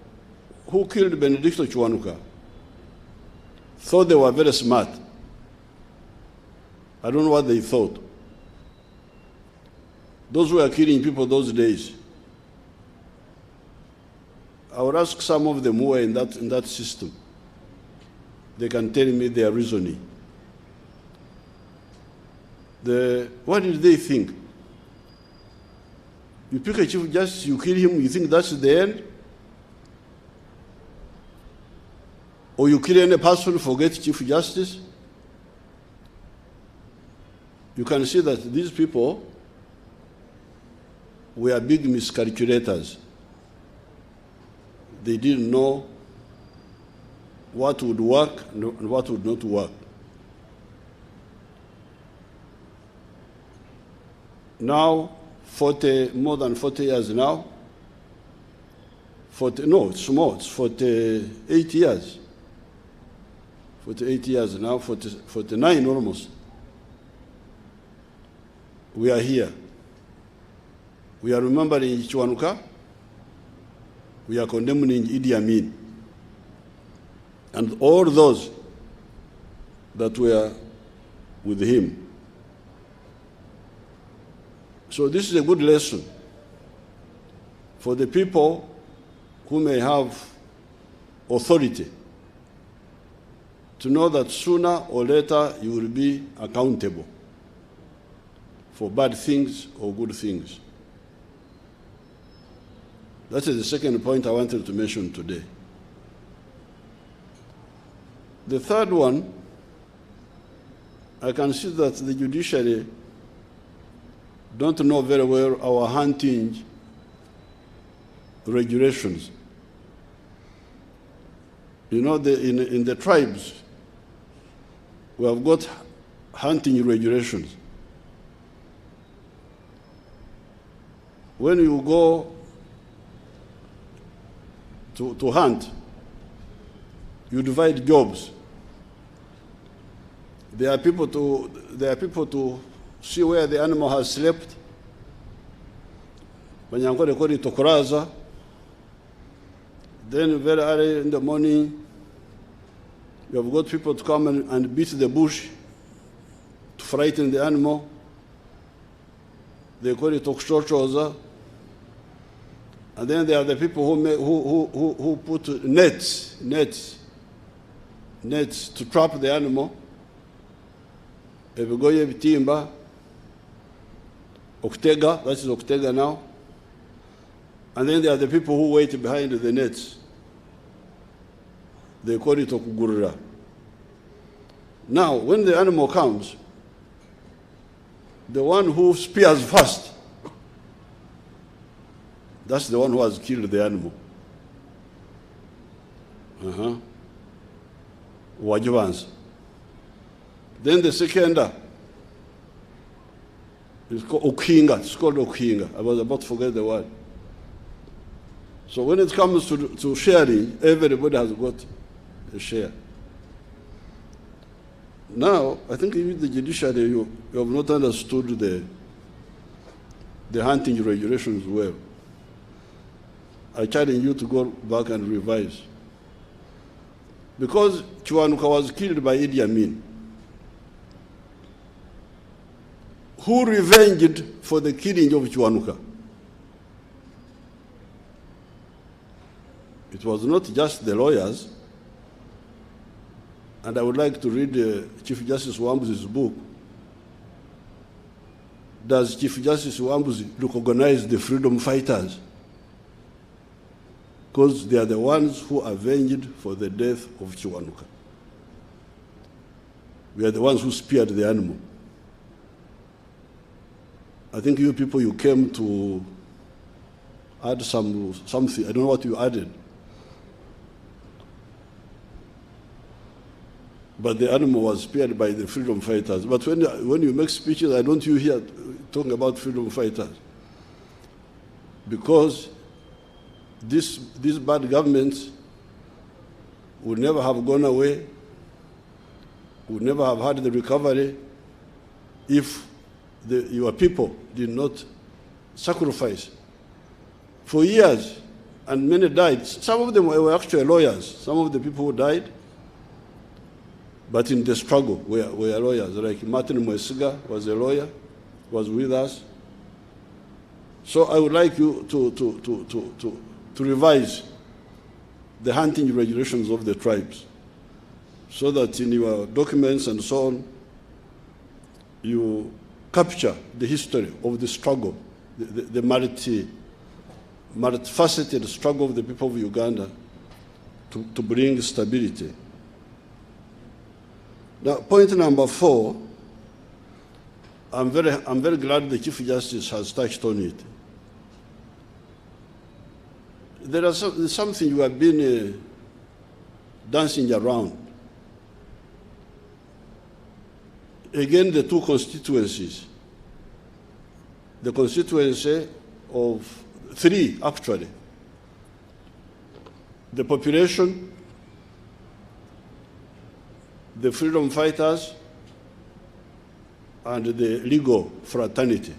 who killed Benedicto Kiwanuka thought they were very smart. I don't know what they thought. Those who were killing people those days, I would ask some of them who are in that system. They can tell me their reasoning. What did they think? You pick a chief justice, you kill him, you think that's the end? Or you kill any person, forget chief justice? You can see that these people were big miscalculators. They didn't know what would work and what would not work. Now, more than 40 years now, it's 48 years. 48 years now, 49 almost. We are here. We are remembering Kiwanuka. We are condemning Idi Amin. And all those that were with him. So this is a good lesson for the people who may have authority to know that sooner or later you will be accountable for bad things or good things. That is the second point I wanted to mention today. The third one, I can see that the judiciary don't know very well our hunting regulations. You know, in the tribes, we have got hunting regulations. When you go to hunt, you divide jobs. There are people to see where the animal has slept. Banyankole call it tokuraza. Then very early in the morning, you have got people to come and beat the bush to frighten the animal. They call it tokshochoza. And then there are the people who put nets to trap the animal. Ebigoye bitimba, Oktega, that is Oktega now. And then there are the people who wait behind the nets. They call it Okugurura. Now, when the animal comes, the one who spears first, that's the one who has killed the animal. Wajibanza. Then the second is called Okinga. It's called Okinga. I was about to forget the word. So when it comes to sharing, everybody has got a share. Now, I think with the judiciary, you have not understood the hunting regulations well. I challenge you to go back and revise. Because Kiwanuka was killed by Idi Amin, who revenged for the killing of Kiwanuka? It was not just the lawyers. And I would like to read Chief Justice Wambuzi's book. Does Chief Justice Wambuzi recognize the freedom fighters? Because they are the ones who avenged for the death of Kiwanuka. We are the ones who speared the animal. I think you people, you came to add something. I don't know what you added. But the animal was spared by the freedom fighters. But when you make speeches, I don't hear talking about freedom fighters. Because these bad governments would never have gone away, would never have had the recovery if your people did not sacrifice. For years, and many died. Some of them were actually lawyers. Some of the people who died, but in the struggle, were lawyers. Like Martin Mwesiga was a lawyer, was with us. So I would like you to revise the hunting regulations of the tribes, so that in your documents and so on, you capture the history of the struggle, the multifaceted struggle of the people of Uganda to bring stability. Now, point number 4, I'm very glad the Chief Justice has touched on it. There's something you have been dancing around. Again, the two constituencies. The constituency of 3, actually. The population, the freedom fighters, and the legal fraternity,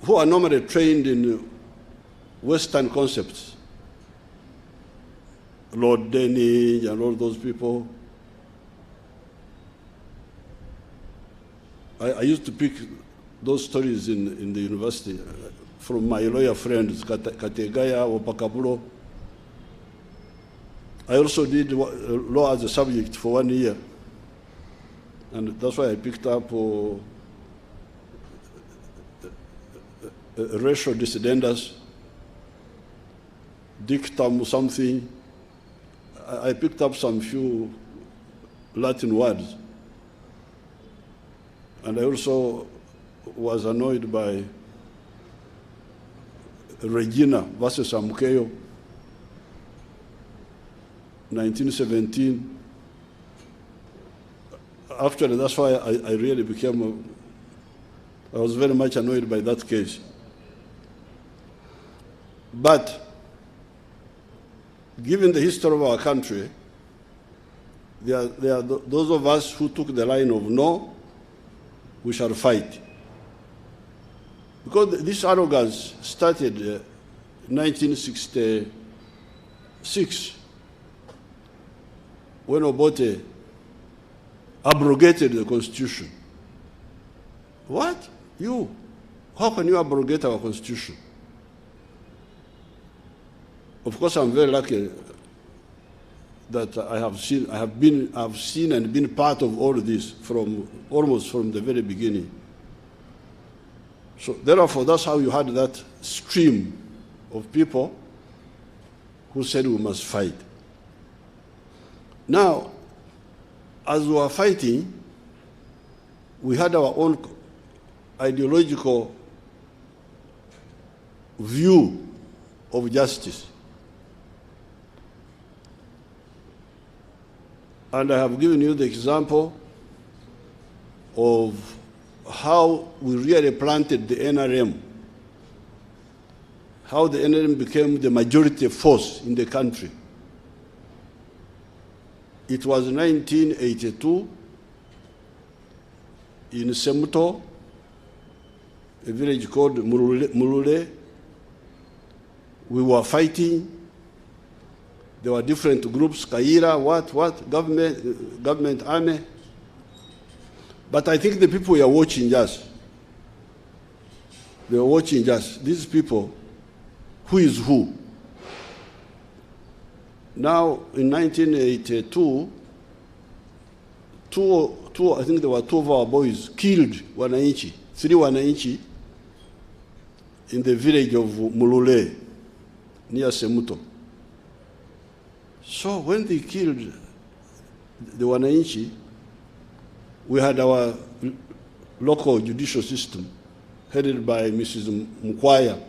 who are normally trained in Western concepts. Lord Denny and all those people. I used to pick those stories in the university from my lawyer friends, Kategaya or Pakabulo. I also did law as a subject for 1 year. And that's why I picked up racial dissidents, dictum something. I picked up some few Latin words. And I also was annoyed by Regina versus Amukeyo, 1917. Actually, that's why I really became, I was very much annoyed by that case. But given the history of our country, there are those of us who took the line of no, we shall fight. Because this arrogance started in 1966, when Obote abrogated the Constitution. What? You? How can you abrogate our Constitution? Of course, I'm very lucky that I have seen and been part of all of this almost from the very beginning. So therefore, that's how you had that stream of people who said we must fight. Now, as we were fighting, we had our own ideological view of justice. And I have given you the example of how we really planted the NRM, how the NRM became the majority force in the country. It was 1982 in Semuto, a village called Mulule. We were fighting. There were different groups, Kaira, government army. But I think the people were watching us. They were watching us. These people, who is who? Now, in 1982, I think there were 2 of our boys killed Wananchi, 3 Wananchi, in the village of Mulule, near Semuto. So when they killed the Wananchi, we had our local judicial system headed by Mrs. Mkwaya,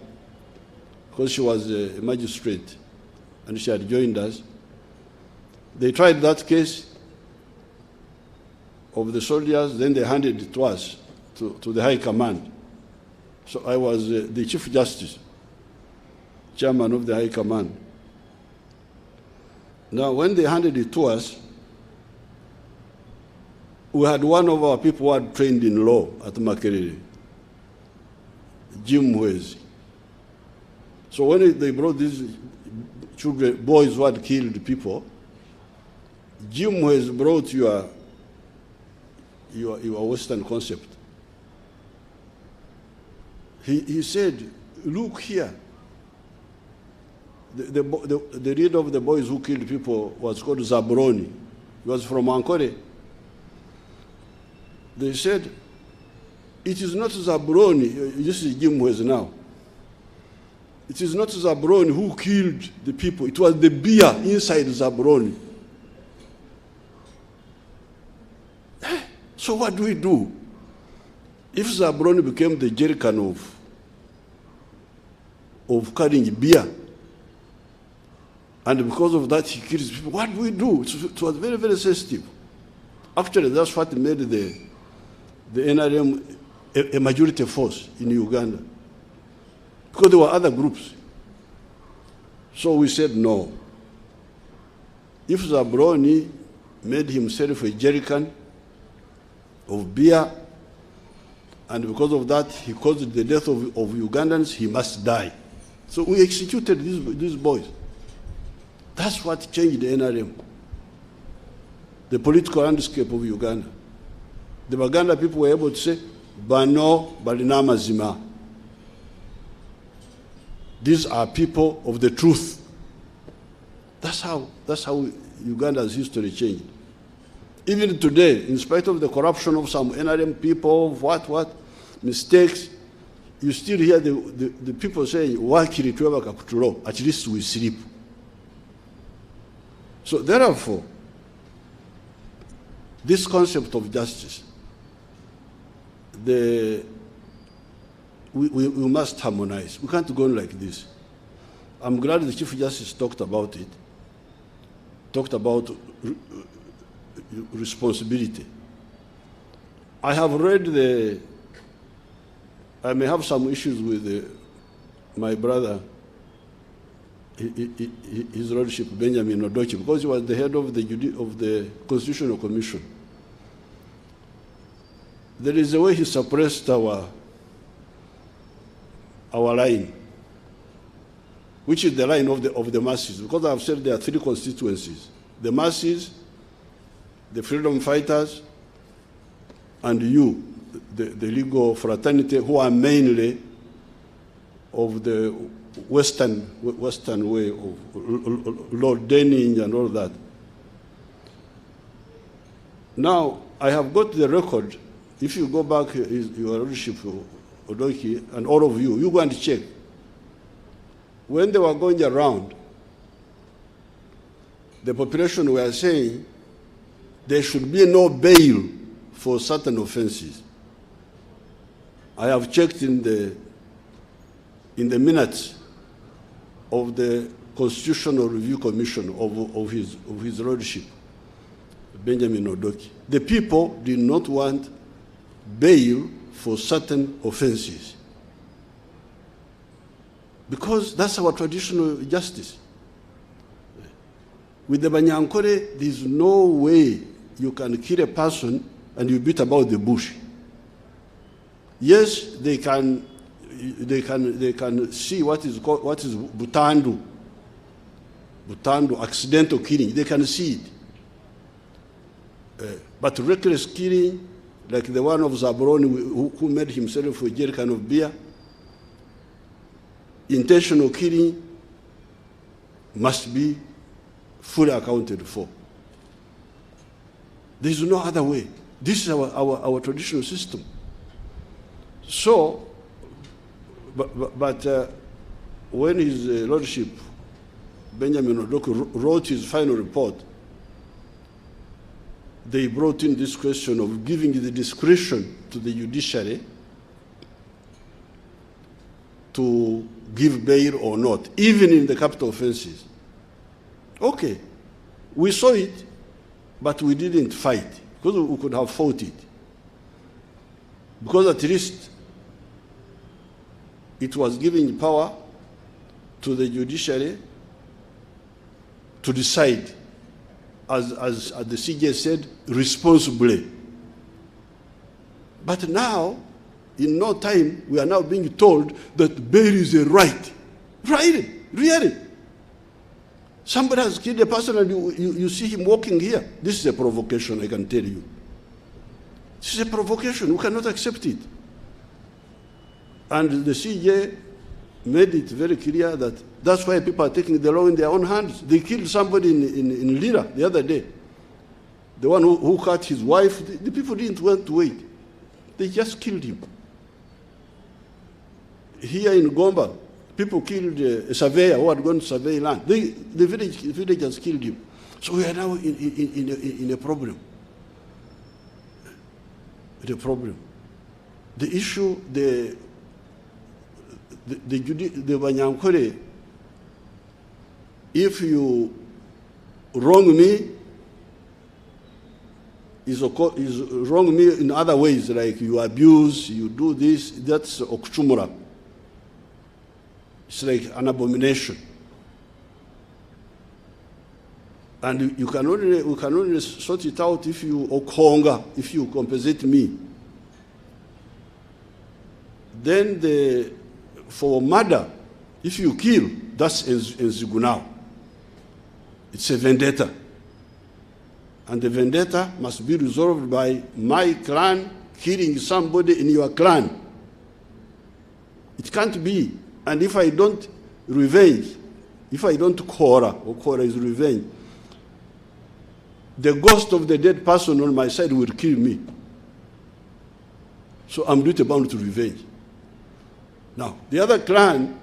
because she was a magistrate and she had joined us. They tried that case of the soldiers, then they handed it to us, to the High Command. So I was the Chief Justice, Chairman of the High Command. Now, when they handed it to us, we had one of our people who had trained in law at Makerere, Jim Mwezi. So when they brought these children, boys who had killed people, Jim Mwezi brought your Western concept. He said, look here, the leader of the boys who killed people was called Zabroni. He was from Ankole. They said, it is not Zabroni, this is Jim Wes now. It is not Zabroni who killed the people. It was the beer inside Zabroni. So what do we do? If Zabroni became the jerrycan of carrying beer, and because of that he kills people, what do we do? It was very, very sensitive. Actually, that's what made the NRM a majority force in Uganda, because there were other groups. So we said no. If Zabroni made himself a jerrycan of beer, and because of that he caused the death of Ugandans, he must die. So we executed these boys. That's what changed the NRM, the political landscape of Uganda. The Baganda people were able to say, Bano balina mazima. These are people of the truth. That's how Uganda's history changed. Even today, in spite of the corruption of some NRM people, what mistakes, you still hear the people saying, Wakiri tuweba kakutulo, at least we sleep. So therefore, this concept of justice, we must harmonize. We can't go on like this. I'm glad the Chief Justice talked about it, talked about responsibility. I have read I may have some issues with my brother, His Lordship Benjamin Odochi, because he was the head of the Constitutional Commission. There is a way he suppressed our line, which is the line of the masses, because I have said there are three constituencies: the masses, the freedom fighters, and you, the legal fraternity, who are mainly of the Western way of Lord Denning and all that. Now, I have got the record. If you go back, Your Lordship Odoki, and all of you go and check. When they were going around, the population were saying there should be no bail for certain offenses. I have checked in the minutes of the Constitutional Review Commission of his Lordship, Benjamin Odoki. The people did not want bail for certain offenses, because that's our traditional justice. With the Banyankore, there's no way you can kill a person and you beat about the bush. Yes, they can see what is butandu, accidental killing. They can see it. But reckless killing, like the one of Zabroni, who made himself a jerrycan of beer, intentional killing must be fully accounted for. There is no other way. This is our traditional system. So, but when His Lordship Benjamin Odoku wrote his final report, they brought in this question of giving the discretion to the judiciary to give bail or not, even in the capital offenses. Okay, we saw it, but we didn't fight, because we could have fought it. Because at least it was giving power to the judiciary to decide, as the CJ said, responsibly. But now, in no time, we are now being told that bail is a right. Really. Somebody has killed a person and you see him walking here. This is a provocation, I can tell you. This is a provocation. We cannot accept it. And the CJ made it very clear that that's why people are taking the law in their own hands. They killed somebody in Lira the other day. The one who cut his wife, the people didn't want to wait. They just killed him. Here in Gomba, people killed a surveyor who had gone to survey land. The villagers killed him. So we are now in a problem. The problem. The issue, the Banyankore, if you wrong me, is wrong me in other ways, like you abuse, you do this, that's okchumura. It's like an abomination. And we can only sort it out if you okonga, if you compensate me. Then for murder, if you kill, that's enzigunao. It's a vendetta. And the vendetta must be resolved by my clan killing somebody in your clan. It can't be. And if I don't revenge, if I don't kora, or kora is revenge, the ghost of the dead person on my side will kill me. So I'm duty bound to revenge. Now, the other clan,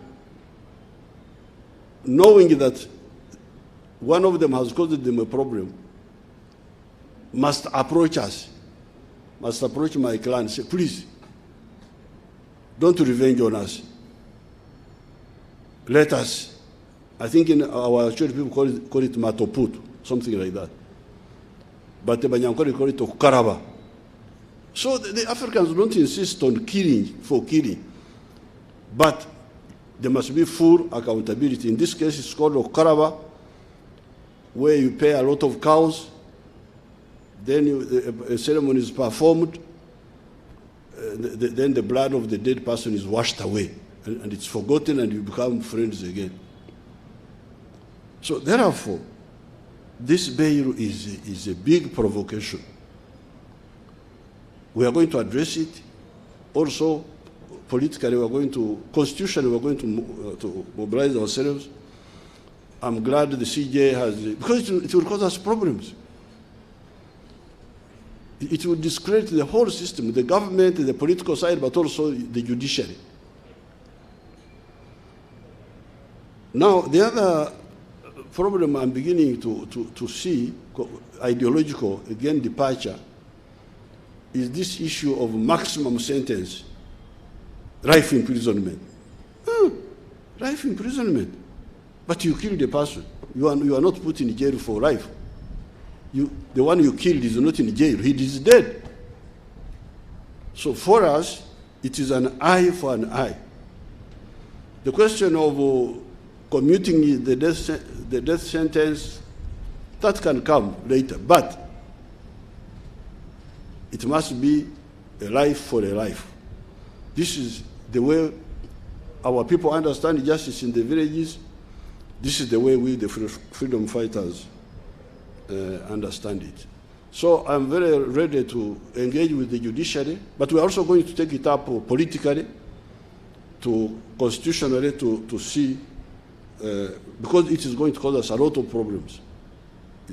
knowing that one of them has caused them a problem, must approach us, must approach my clan and say, please, don't revenge on us. Let us, I think in our church people call it matoput, something like that. But the Banyankore call it okaraba. So the Africans don't insist on killing for killing, but there must be full accountability. In this case, it's called okaraba, where you pay a lot of cows, then a ceremony is performed, then the blood of the dead person is washed away, and it's forgotten, and you become friends again. So therefore, this bail is a big provocation. We are going to address it. Also, politically, we are going to, constitutionally, we are going to mobilize ourselves. I'm glad the CJ has, because it will cause us problems. It will discredit the whole system, the government, the political side, but also the judiciary. Now, the other problem I'm beginning to see, ideological, again, departure, is this issue of maximum sentence, life imprisonment. Life imprisonment. But you killed a person. You are not put in jail for life. The one you killed is not in jail. He is dead. So for us, it is an eye for an eye. The question of commuting the death sentence, that can come later. But it must be a life for a life. This is the way our people understand justice in the villages. This is the way we, the freedom fighters, understand it. So I'm very ready to engage with the judiciary, but we're also going to take it up politically, constitutionally, to see, because it is going to cause us a lot of problems.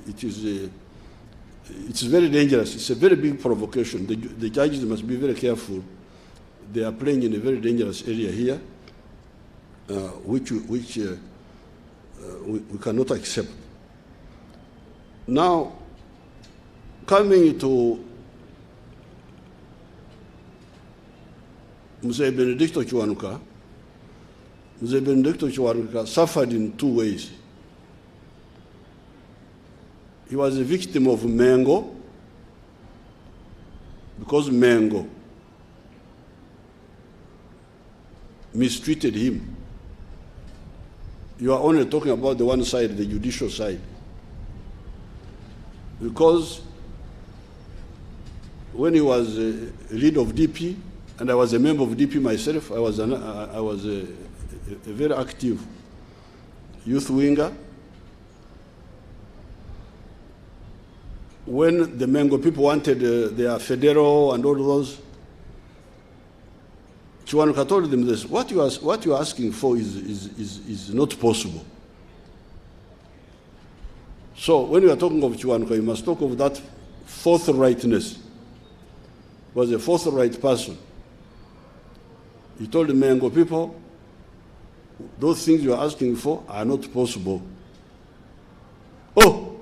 It's very dangerous. It's a very big provocation. The judges must be very careful. They are playing in a very dangerous area here, which we cannot accept. Now, coming to Mzee Benedicto Kiwanuka, Mzee Benedicto Kiwanuka suffered in two ways. He was a victim of Mengo, because Mengo mistreated him. You are only talking about the one side, the judicial side. Because when he was lead of DP, and I was a member of DP myself, I was a very active youth winger. When the Mengo people wanted their federal and all those, Kiwanuka told them this, what you are asking for is not possible. So when you are talking of Kiwanuka, you must talk of that forthrightness. Was a forthright person. He told the Mengo people, those things you are asking for are not possible. Oh!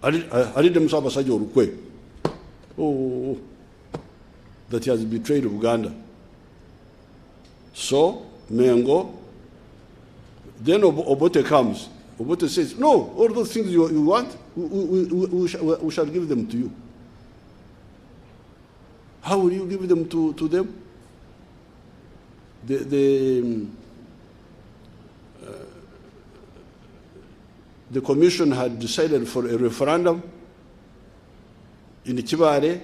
I did them oh, that he has betrayed Uganda. So, Mengo, then Obote comes. Obote says, no, all those things you want, we shall give them to you. How will you give them to them? The commission had decided for a referendum in Chibare.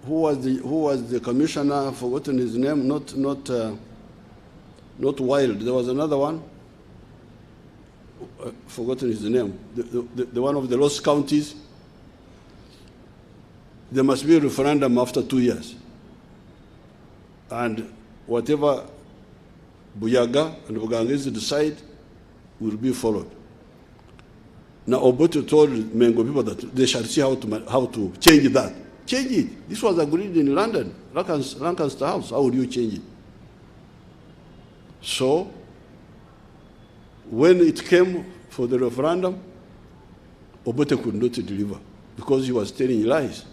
Who was the commissioner? I've forgotten his name. Not Wild. There was another one. Forgotten his name. The one of the lost counties. There must be a referendum after 2 years. And whatever Buyaga and Bugangese decide will be followed. Now Obote told Mengo people that they shall see how to change that. Change it. This was agreed in London, Lancaster House. How would you change it? So, when it came for the referendum, Obote could not deliver because he was telling lies.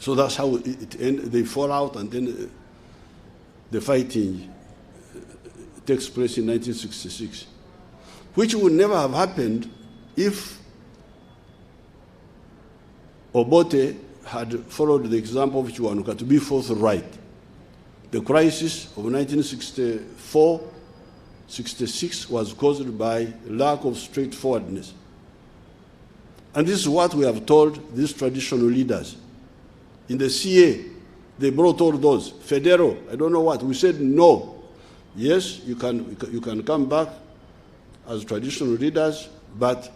So that's how it ended. They fall out, and then the fighting takes place in 1966, which would never have happened if Obote had followed the example of Kiwanuka to be forthright. The crisis of 1964-66 was caused by lack of straightforwardness. And this is what we have told these traditional leaders. In the CA, they brought all those. Federo, I don't know what. We said no. Yes, you can come back as traditional leaders, but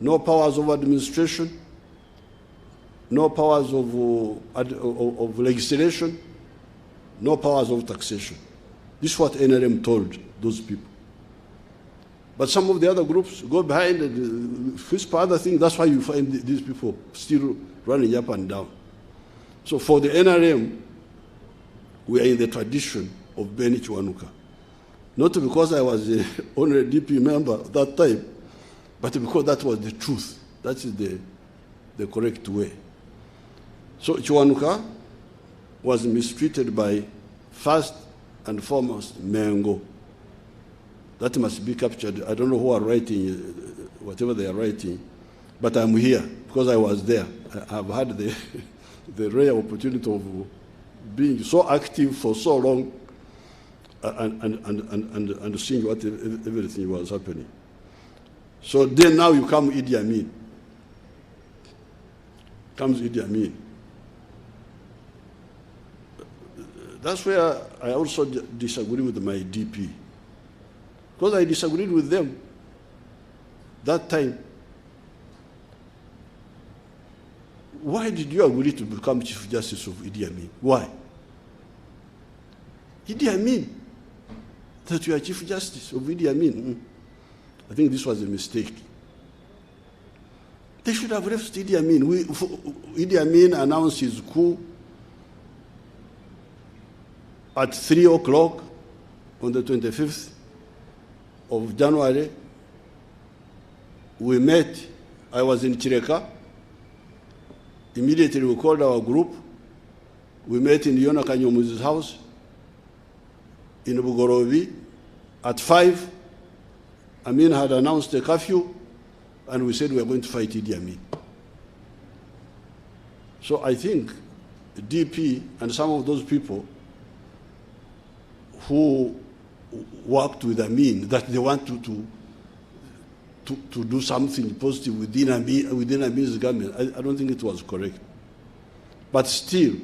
no powers of administration, no powers of legislation, no powers of taxation. This is what NRM told those people. But some of the other groups go behind and whisper other things. That's why you find these people still running up and down. So for the NRM, we are in the tradition of Benny Kiwanuka. Not because I was only a DP member at that time, but because that was the truth. That is the correct way. So Kiwanuka was mistreated by, first and foremost, Mengo. That must be captured. I don't know who are writing, whatever they are writing, but I'm here because I was there. I've had the rare opportunity of being so active for so long and seeing what everything was happening. So then now you come Idi Amin. Comes Idi Amin. That's where I also disagree with my DP. Because I disagreed with them that time. Why did you agree to become Chief Justice of Idi Amin? Why? Idi Amin, that you are Chief Justice of Idi Amin. I think this was a mistake. They should have left Idi Amin. Idi Amin announced his coup at 3 o'clock on the 25th of January. We met. I was in Chireka. Immediately we called our group. We met in Yona Kanyomuzi's house in Bugorovi at 5. Amin had announced a curfew, and we said we are going to fight Idi Amin. So I think DP and some of those people who worked with Amin, that they want to do something positive within Amin's government, I don't think it was correct. But still,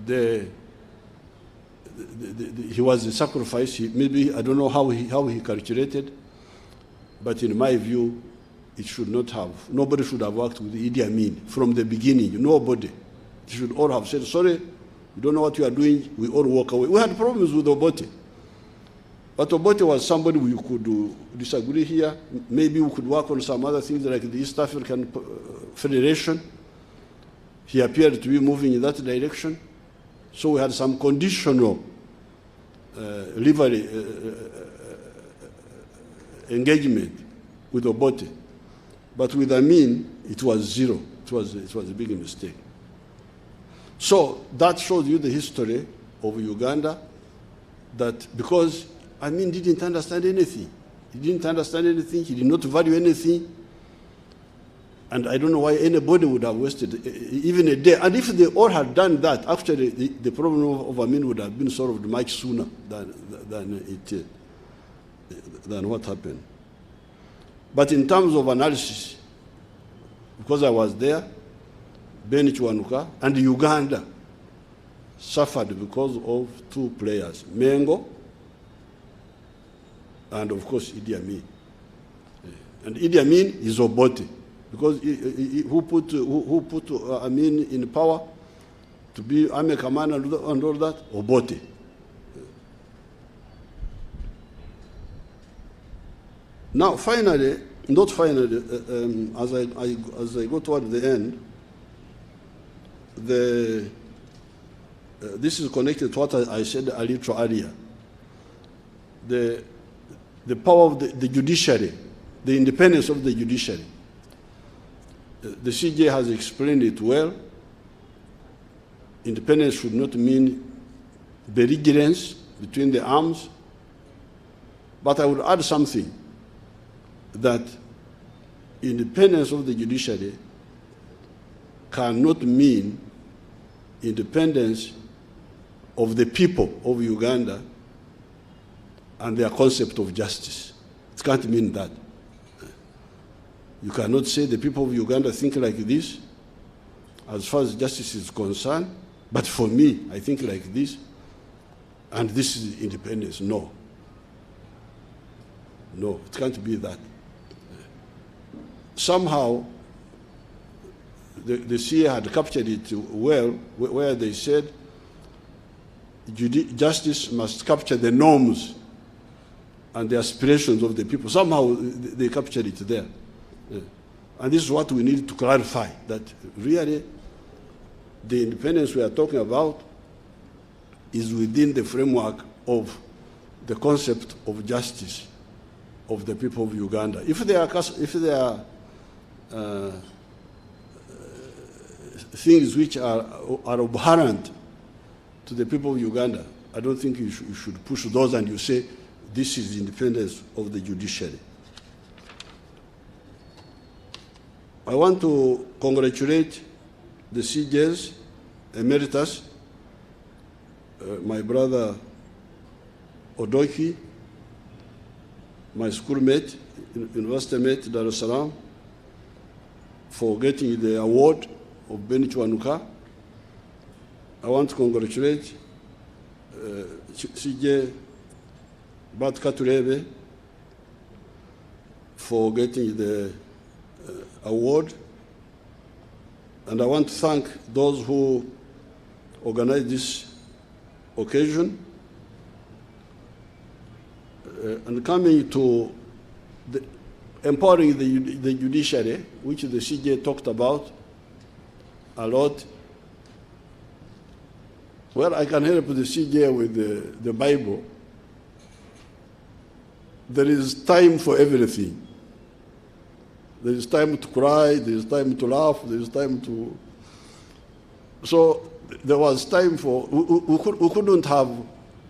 he was a sacrifice. Maybe, I don't know how he calculated, but in my view, it should not have, nobody should have worked with Idi Amin from the beginning, nobody. They should all have said, sorry, you don't know what you are doing, we all walk away. We had problems with Obote. But Obote was somebody we could disagree here. Maybe we could work on some other things like the East African Federation. He appeared to be moving in that direction. So we had some conditional engagement with Obote. But with Amin, it was zero. It was a big mistake. So that shows you the history of Uganda, that because Amin didn't understand anything. He didn't understand anything. He did not value anything. And I don't know why anybody would have wasted even a day. And if they all had done that, actually the problem of Amin would have been solved much sooner than what happened. But in terms of analysis, because I was there, Beni Kiwanuka and Uganda suffered because of two players, Mengo and of course Idi Amin. And Idi Amin is Obote, because who put Amin in power to be army commander and all that? Obote. Now, finally, not finally, as I go toward the end, this is connected to what I said a little earlier. The power of the judiciary, the independence of the judiciary. The CJ has explained it well. Independence should not mean belligerence between the arms. But I would add something, that independence of the judiciary cannot mean independence of the people of Uganda and their concept of justice. It can't mean that. You cannot say the people of Uganda think like this as far as justice is concerned, but for me, I think like this, and this is independence. No. No, it can't be that. Somehow, the CA had captured it well, where they said justice must capture the norms and the aspirations of the people. Somehow they captured it there. And this is what we need to clarify, that really the independence we are talking about is within the framework of the concept of justice of the people of Uganda. If there are things which are abhorrent to the people of Uganda, I don't think you should push those and you say this is independence of the judiciary. I want to congratulate the CJs, Emeritus, my brother Odoki, my schoolmate, university mate, Dar es Salaam, for getting the award of Beni Kiwanuka. I want to congratulate CJ Bat Katurebe for getting the award. And I want to thank those who organized this occasion. And coming to empowering the judiciary, which the CJ talked about a lot. Well, I can help the CJ with the Bible. There is time for everything. There is time to cry, there is time to laugh, there is time to... So there was time for... We couldn't have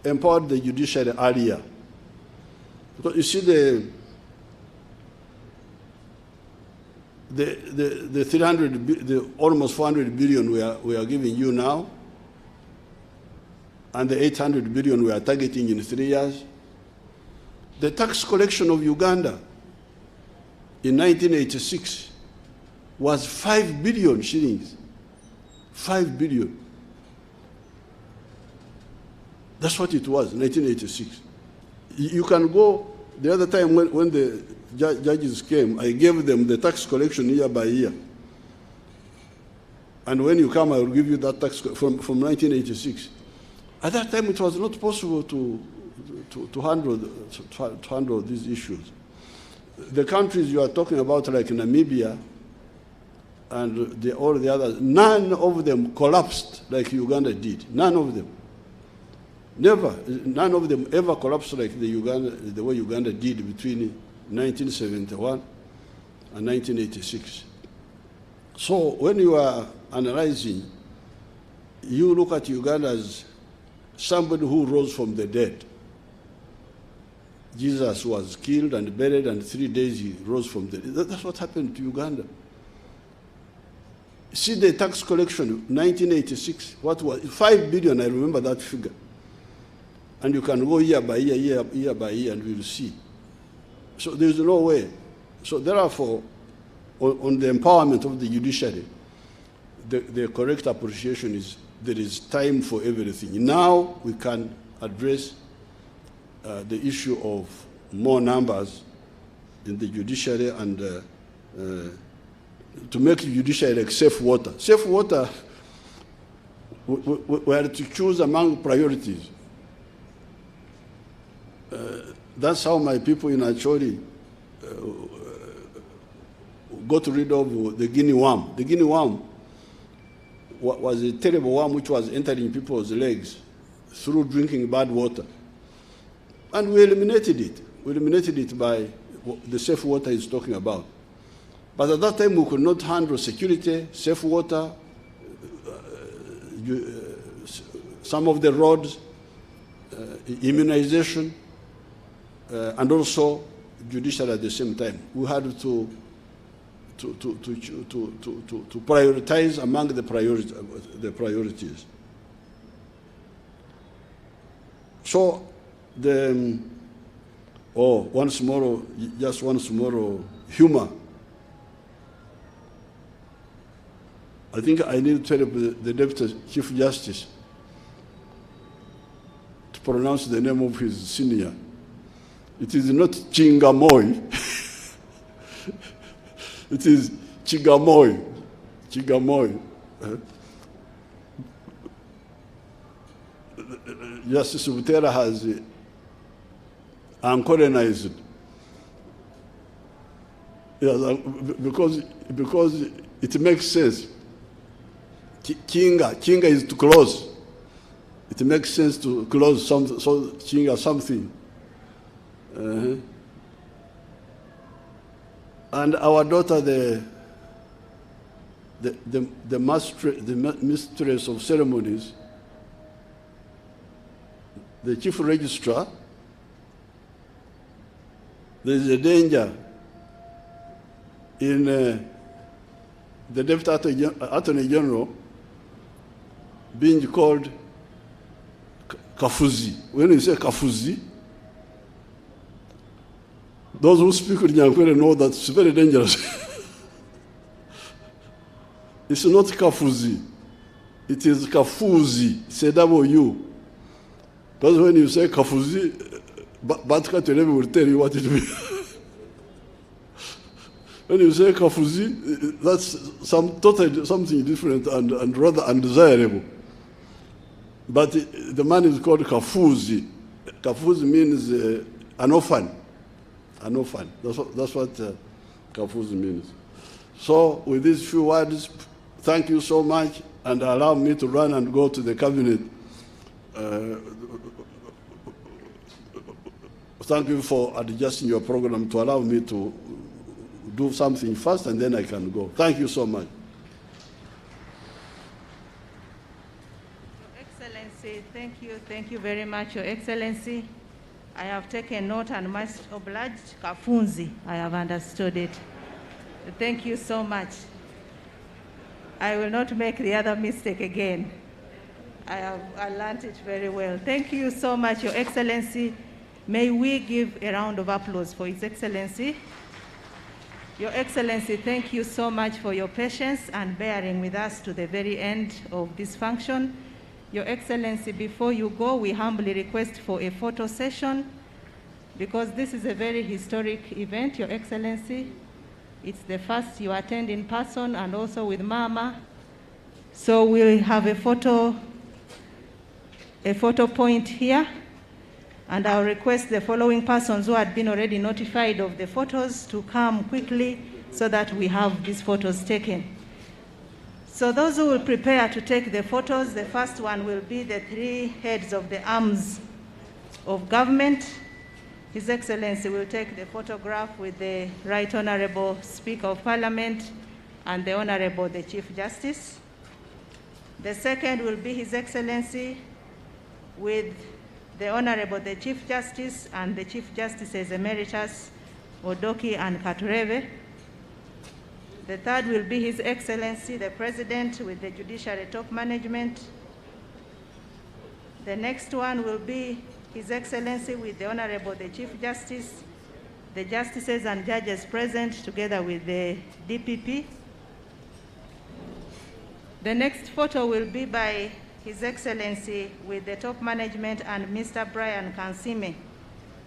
empowered the judiciary earlier. Because you see the almost 400 billion we are giving you now, and the 800 billion we are targeting in 3 years. The tax collection of Uganda in 1986 was 5 billion shillings. 5 billion. That's what it was, 1986. You can go, the other time when the judges came, I gave them the tax collection year by year. And when you come, I will give you that tax from 1986. At that time, it was not possible to handle these issues. The countries you are talking about, like Namibia and all the others, none of them collapsed like Uganda did. None of them. Never. None of them ever collapsed like the way Uganda did between 1971 and 1986. So when you are analyzing, you look at Uganda as somebody who rose from the dead. Jesus was killed and buried, and 3 days he rose from the dead. That's what happened to Uganda. See the tax collection, 1986, what was 5 billion, I remember that figure. And you can go year by year, year by year, and we will see. So there's no way. So therefore, on the empowerment of the judiciary, the correct appreciation is there is time for everything. Now we can address the issue of more numbers in the judiciary and to make the judiciary like safe water. Safe water, we are to choose among priorities. That's how my people in Acholi got rid of the guinea worm. The guinea worm was a terrible worm which was entering people's legs through drinking bad water. And we eliminated it. We eliminated it by the safe water he's talking about. But at that time, we could not handle security, safe water, some of the roads, immunization, and also judicial at the same time. We had to prioritize among the priorities. So once more, just once more, humor. I think I need to tell the Deputy Chief Justice to pronounce the name of his senior. It is not Chingamoy. It is Chigamoy. Chigamoy. Justice Butera has uncolonized. Yes, because it makes sense. Chinga is to close. It makes sense to close something, so Chinga something. And our daughter, the mistress of ceremonies, the chief registrar, there is a danger in the Deputy Attorney General being called Kafuzi. When you say Kafuzi, those who speak with Nyankwere know that it's very dangerous. It's not Kafuzi. It is Kafuzi. It's a W. Because when you say Kafuzi, Batka Telebe will tell you what it means. When you say Kafuzi, that's something different and rather undesirable. But the man is called Kafuzi. Kafuzi means an orphan. An orphan. That's what Kafuzi means. So with these few words, thank you so much, and allow me to run and go to the cabinet. Thank you for adjusting your program to allow me to do something first, and then I can go. Thank you so much. Your Excellency, thank you very much, Your Excellency. I have taken note and must oblige. Kafunzi, I have understood it. Thank you so much. I will not make the other mistake again. I learned it very well. Thank you so much, Your Excellency. May we give a round of applause for His Excellency. Your Excellency, thank you so much for your patience and bearing with us to the very end of this function. Your Excellency, before you go, we humbly request for a photo session. because this is a very historic event, Your Excellency. It's the first you attend in person and also with Mama. So we'll have a photo point here, and I'll request the following persons who had been already notified of the photos to come quickly so that we have these photos taken. So those who will prepare to take the photos, the first one will be the three heads of the arms of government. His Excellency will take the photograph with the Right Honorable Speaker of Parliament and the Honorable the Chief Justice. The second will be His Excellency with the Honorable the Chief Justice and the Chief Justices Emeritus Odoki and Katureve. The third will be His Excellency the President with the Judiciary Top Management. The next one will be His Excellency with the Honorable the Chief Justice, the Justices and Judges present together with the DPP. The next photo will be by His Excellency with the top management and Mr. Brian Kansime.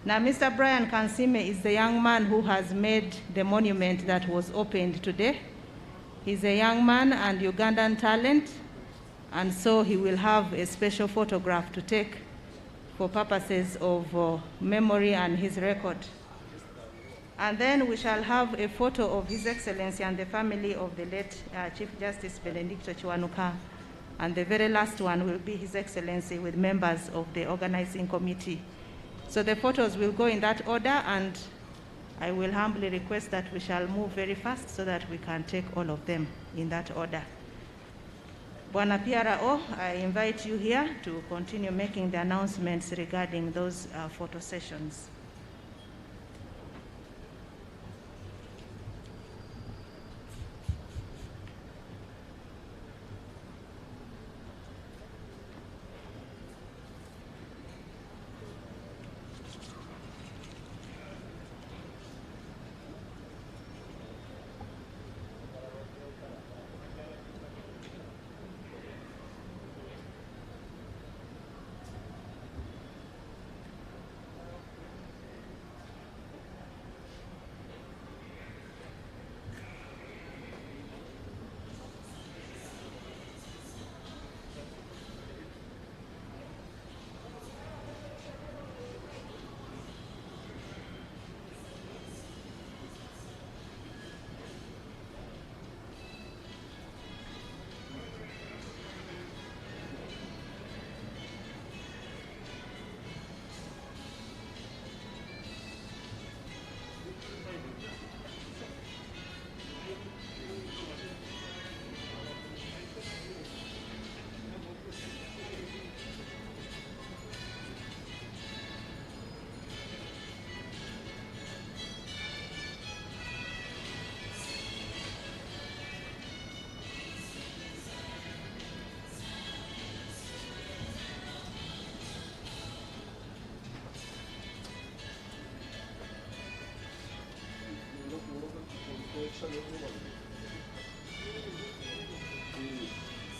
Now, Mr. Brian Kansime is the young man who has made the monument that was opened today. He's a young man and Ugandan talent, and so he will have a special photograph to take for purposes of memory and his record. And then we shall have a photo of His Excellency and the family of the late Chief Justice Benedicto Kiwanuka. And the very last one will be His Excellency with members of the organizing committee. So the photos will go in that order, and I will humbly request that we shall move very fast so that we can take all of them in that order. Bwana PRO, I invite you here to continue making the announcements regarding those photo sessions.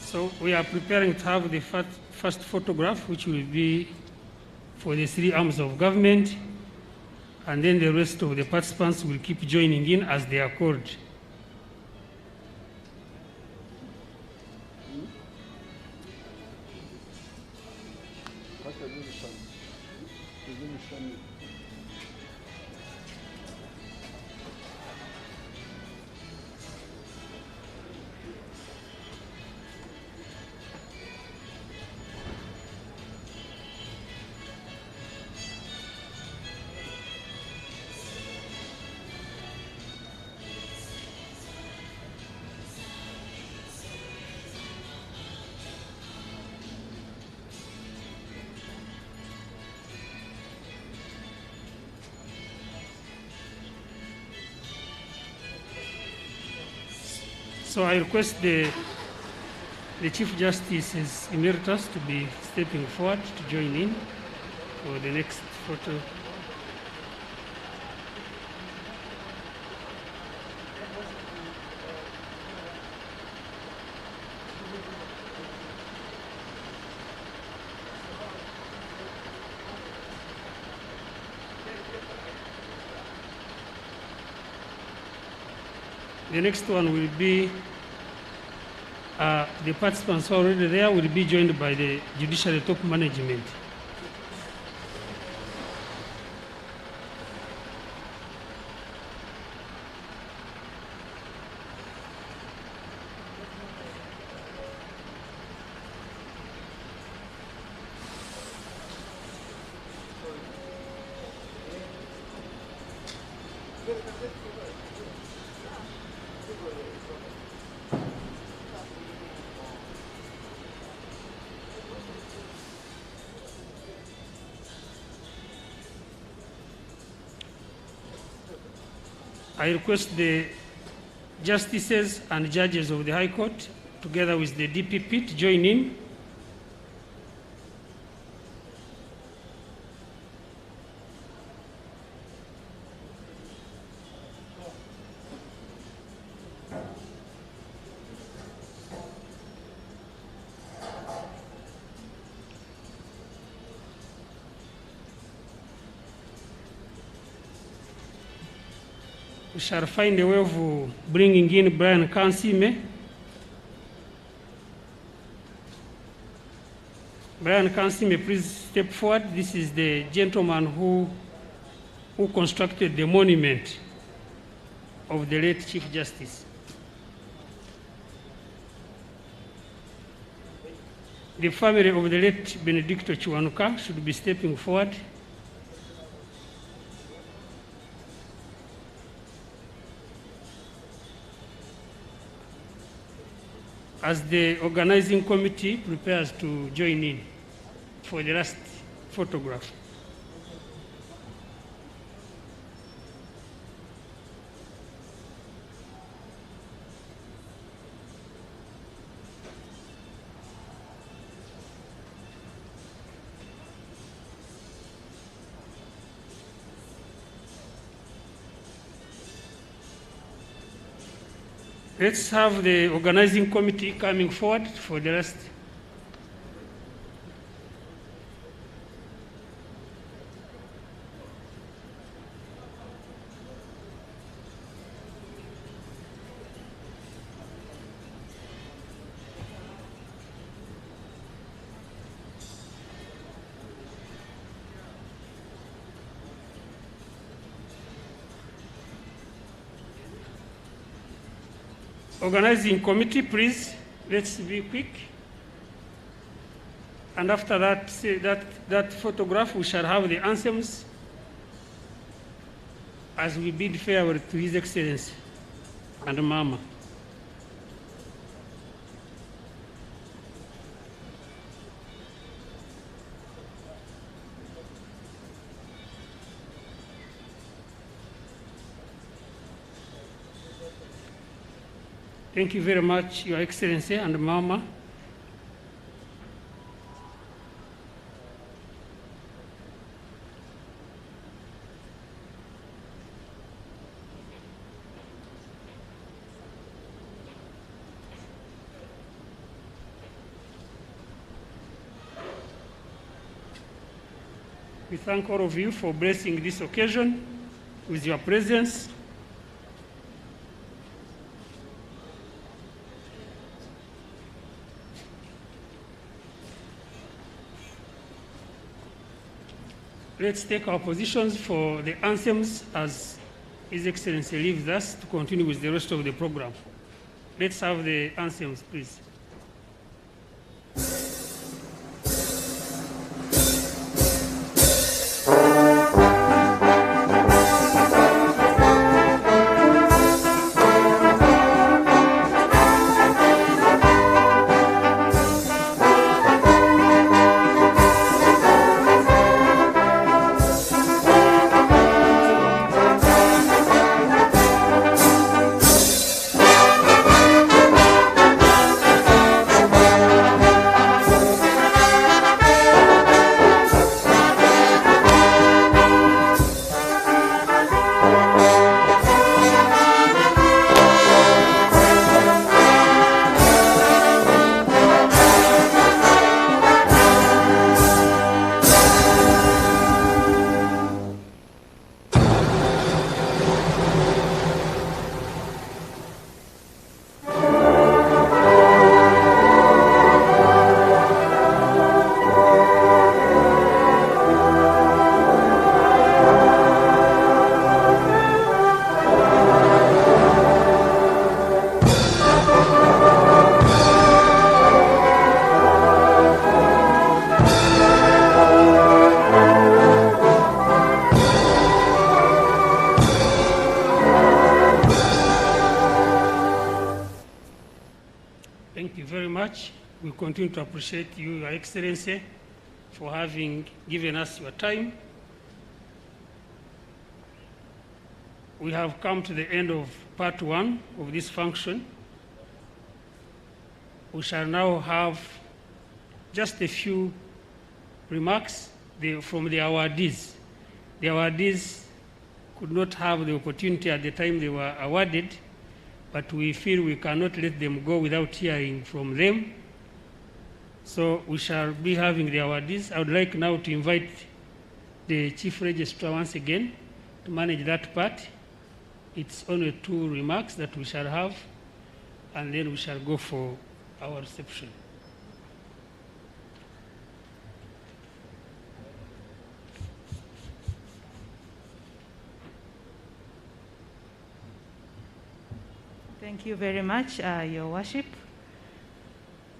So we are preparing to have the first photograph, which will be for the three arms of government, and then the rest of the participants will keep joining in as they are called. So I request the Chief Justice Emeritus to be stepping forward to join in for the next photo. The next one will be the participants already there will be joined by the judiciary top management. I request the justices and judges of the High Court, together with the DPP, to join in. We shall find a way of bringing in Brian Kansime. Brian Kansime, please step forward. This is the gentleman who constructed the monument of the late Chief Justice. The family of the late Benedicto Chiwanuka should be stepping forward. As the organizing committee prepares to join in for the last photograph. Let's have the organizing committee coming forward for the rest. Organizing committee, please, let's be quick. And after that, that photograph, we shall have the anthems as we bid farewell to His Excellency and Mama. Thank you very much, Your Excellency and Mama. We thank all of you for blessing this occasion with your presence. Let's take our positions for the anthems as His Excellency leaves us to continue with the rest of the program. Let's have the anthems, please. much. We continue to appreciate you, Your Excellency, for having given us your time. We have come to the end of part one of this function. We shall now have just a few remarks from the awardees. The awardees could not have the opportunity at the time they were awarded, but we feel we cannot let them go without hearing from them. So we shall be having the awardees. I would like now to invite the Chief Registrar once again to manage that part. It's only 2 remarks that we shall have, and then we shall go for our reception. Thank you very much, Your Worship.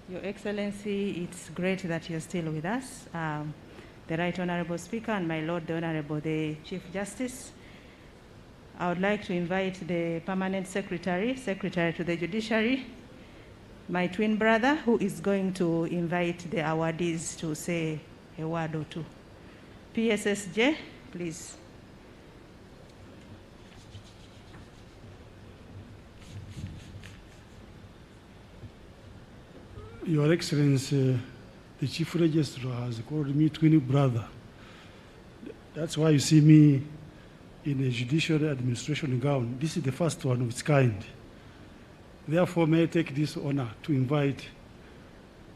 Your Excellency, it's great that you're still with us. The Right Honorable Speaker and my Lord, the Honorable the Chief Justice. I would like to invite the Permanent Secretary to the Judiciary, my twin brother, who is going to invite the awardees to say a word or two. PSSJ, please. Your Excellency, the Chief Registrar has called me twin brother. That's why you see me in a judicial administration gown. This is the first one of its kind. Therefore, may I take this honor to invite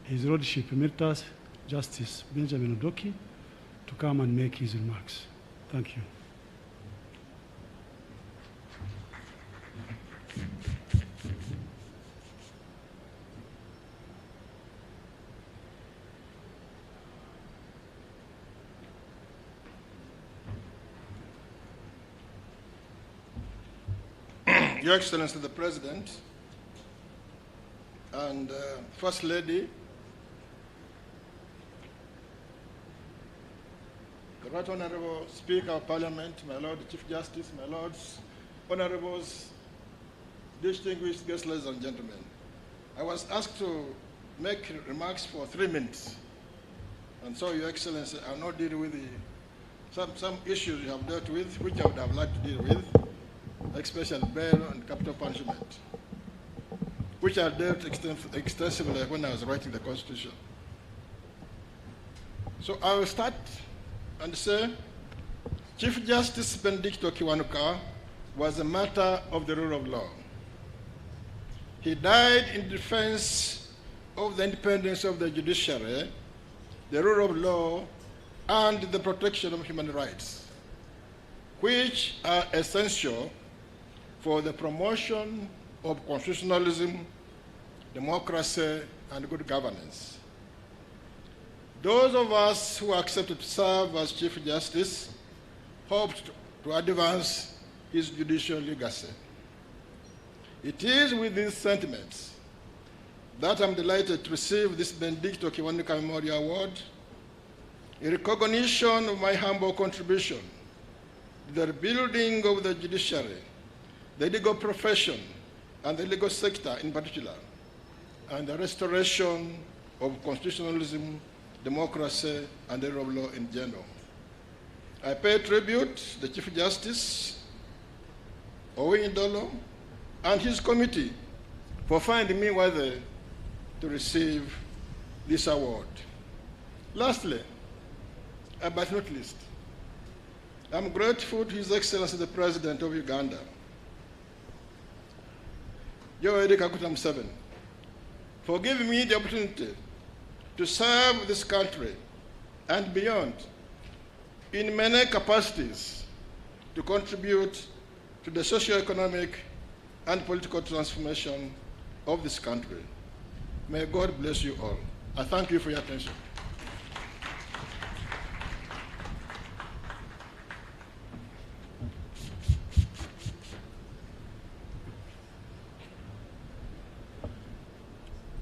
His Lordship Emeritus Justice Benjamin Odoki to come and make his remarks. Thank you. Your Excellency the President and First Lady, the Right Honorable Speaker of Parliament, my Lord Chief Justice, my Lords, Honorables, distinguished guests, ladies and gentlemen. I was asked to make remarks for 3 minutes, and so, Your Excellency, I'll not deal with some issues you have dealt with, which I would have liked to deal with, especially bail and capital punishment, which I dealt extensively when I was writing the Constitution. So I will start and say, Chief Justice Benedicto Kiwanuka was a matter of the rule of law. He died in defense of the independence of the judiciary, the rule of law, and the protection of human rights, which are essential for the promotion of constitutionalism, democracy, and good governance. Those of us who accepted to serve as Chief Justice hoped to advance his judicial legacy. It is with these sentiments that I'm delighted to receive this Benedicto Kiwanuka Memorial Award, in recognition of my humble contribution to the rebuilding of the judiciary, the legal profession, and the legal sector in particular, and the restoration of constitutionalism, democracy, and the rule of law in general. I pay tribute to the Chief Justice, Owiny Dollo, and his committee for finding me worthy to receive this award. Lastly, but not least, I'm grateful to His Excellency the President of Uganda, Yoweri Kaguta Museveni, for giving me the opportunity to serve this country and beyond in many capacities to contribute to the socio-economic and political transformation of this country. May God bless you all. I thank you for your attention.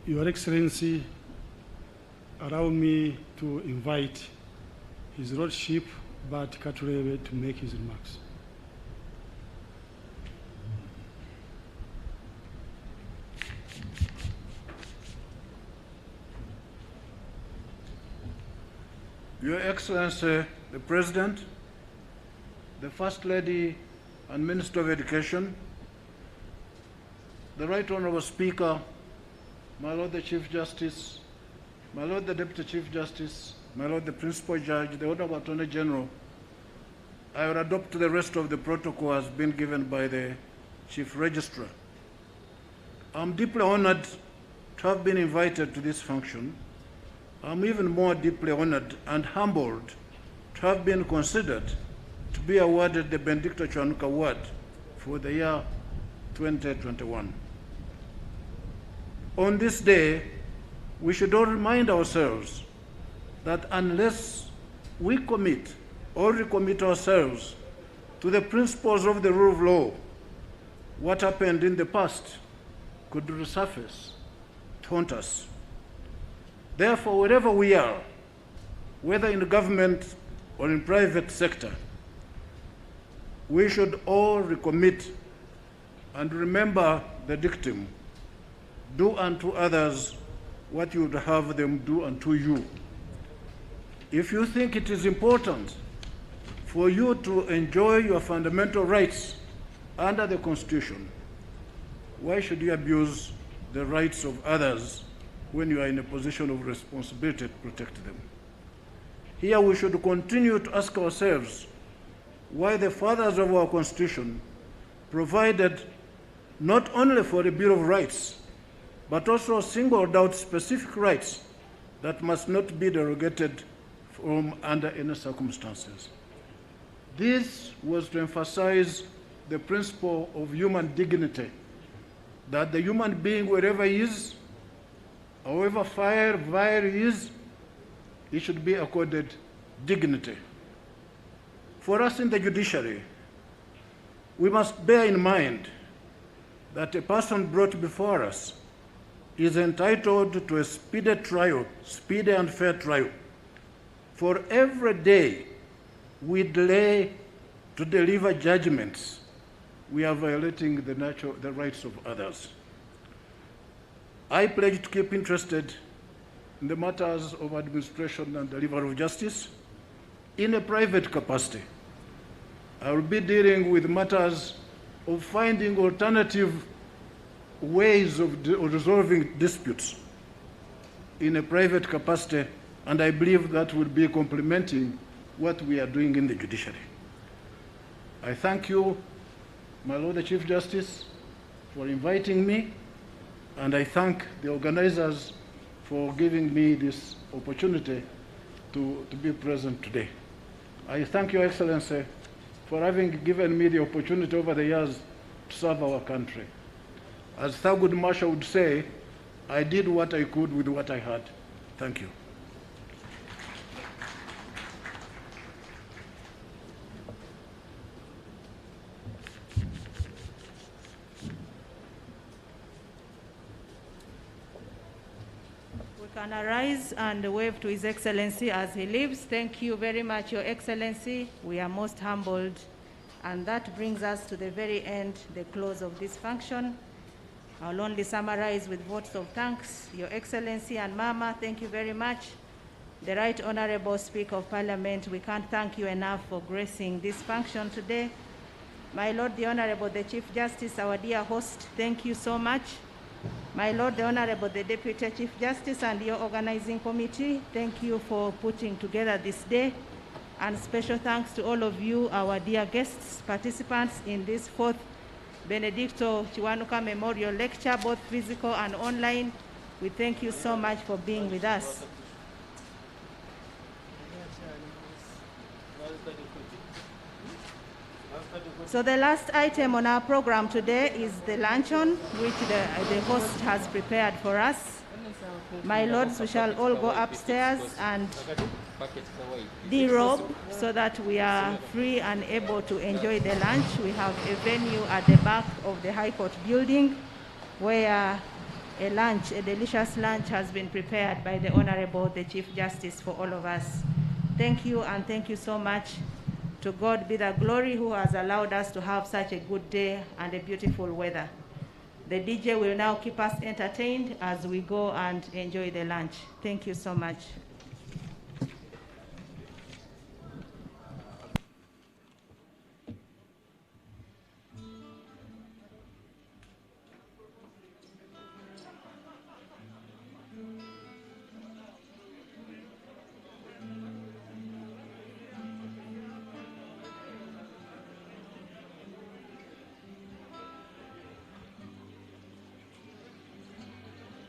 Your Excellency, allow me to invite His Lordship Bart Katurebe to make his remarks. Your Excellency, the President, the First Lady and Minister of Education, the Right Honorable Speaker, my Lord the Chief Justice, my Lord the Deputy Chief Justice, my Lord the Principal Judge, the Honorable Attorney General, I will adopt the rest of the protocol as been given by the Chief Registrar. I'm deeply honored to have been invited to this function. I'm even more deeply honored and humbled to have been considered to be awarded the Benedicto Kiwanuka Award for the year 2021. On this day, we should all remind ourselves that unless we commit or recommit ourselves to the principles of the rule of law, what happened in the past could resurface, taunt us. Therefore, wherever we are, whether in the government or in private sector, we should all recommit and remember the dictum, do unto others what you would have them do unto you. If you think it is important for you to enjoy your fundamental rights under the Constitution, why should you abuse the rights of others when you are in a position of responsibility to protect them? Here we should continue to ask ourselves why the fathers of our Constitution provided not only for the Bill of Rights, but also singled out specific rights that must not be derogated from under any circumstances. This was to emphasize the principle of human dignity, that the human being, wherever he is, however vile he is, he should be accorded dignity. For us in the judiciary, we must bear in mind that a person brought before us is entitled to a speedy trial, speedy and fair trial. For every day we delay to deliver judgments, we are violating the rights of others. I pledge to keep interested in the matters of administration and delivery of justice in a private capacity. I will be dealing with matters of finding alternative ways of resolving disputes in a private capacity, and I believe that will be complementing what we are doing in the judiciary. I thank you, my Lord the Chief Justice, for inviting me, and I thank the organizers for giving me this opportunity to be present today. I thank Your Excellency for having given me the opportunity over the years to serve our country. As Thurgood Marshall would say, I did what I could with what I had. Thank you. We can arise and wave to His Excellency as he leaves. Thank you very much, Your Excellency. We are most humbled. And that brings us to the very end, the close of this function. I'll only summarize with votes of thanks. Your Excellency and Mama, thank you very much. The Right Honorable Speaker of Parliament, we can't thank you enough for gracing this function today. My Lord the Honorable, the Chief Justice, our dear host, thank you so much. My Lord the Honorable, the Deputy Chief Justice and your organizing committee, thank you for putting together this day. And special thanks to all of you, our dear guests, participants in this 4th Benedicto Kiwanuka Memorial Lecture, both physical and online. We thank you so much for being with us. So the last item on our program today is the luncheon, which the host has prepared for us. My lords, we shall all go upstairs and derobe so that we are free and able to enjoy the lunch. We have a venue at the back of the High Court building where a delicious lunch has been prepared by the Honorable, the Chief Justice, for all of us. Thank you, and thank you so much. To God be the glory who has allowed us to have such a good day and a beautiful weather. The DJ will now keep us entertained as we go and enjoy the lunch. Thank you so much.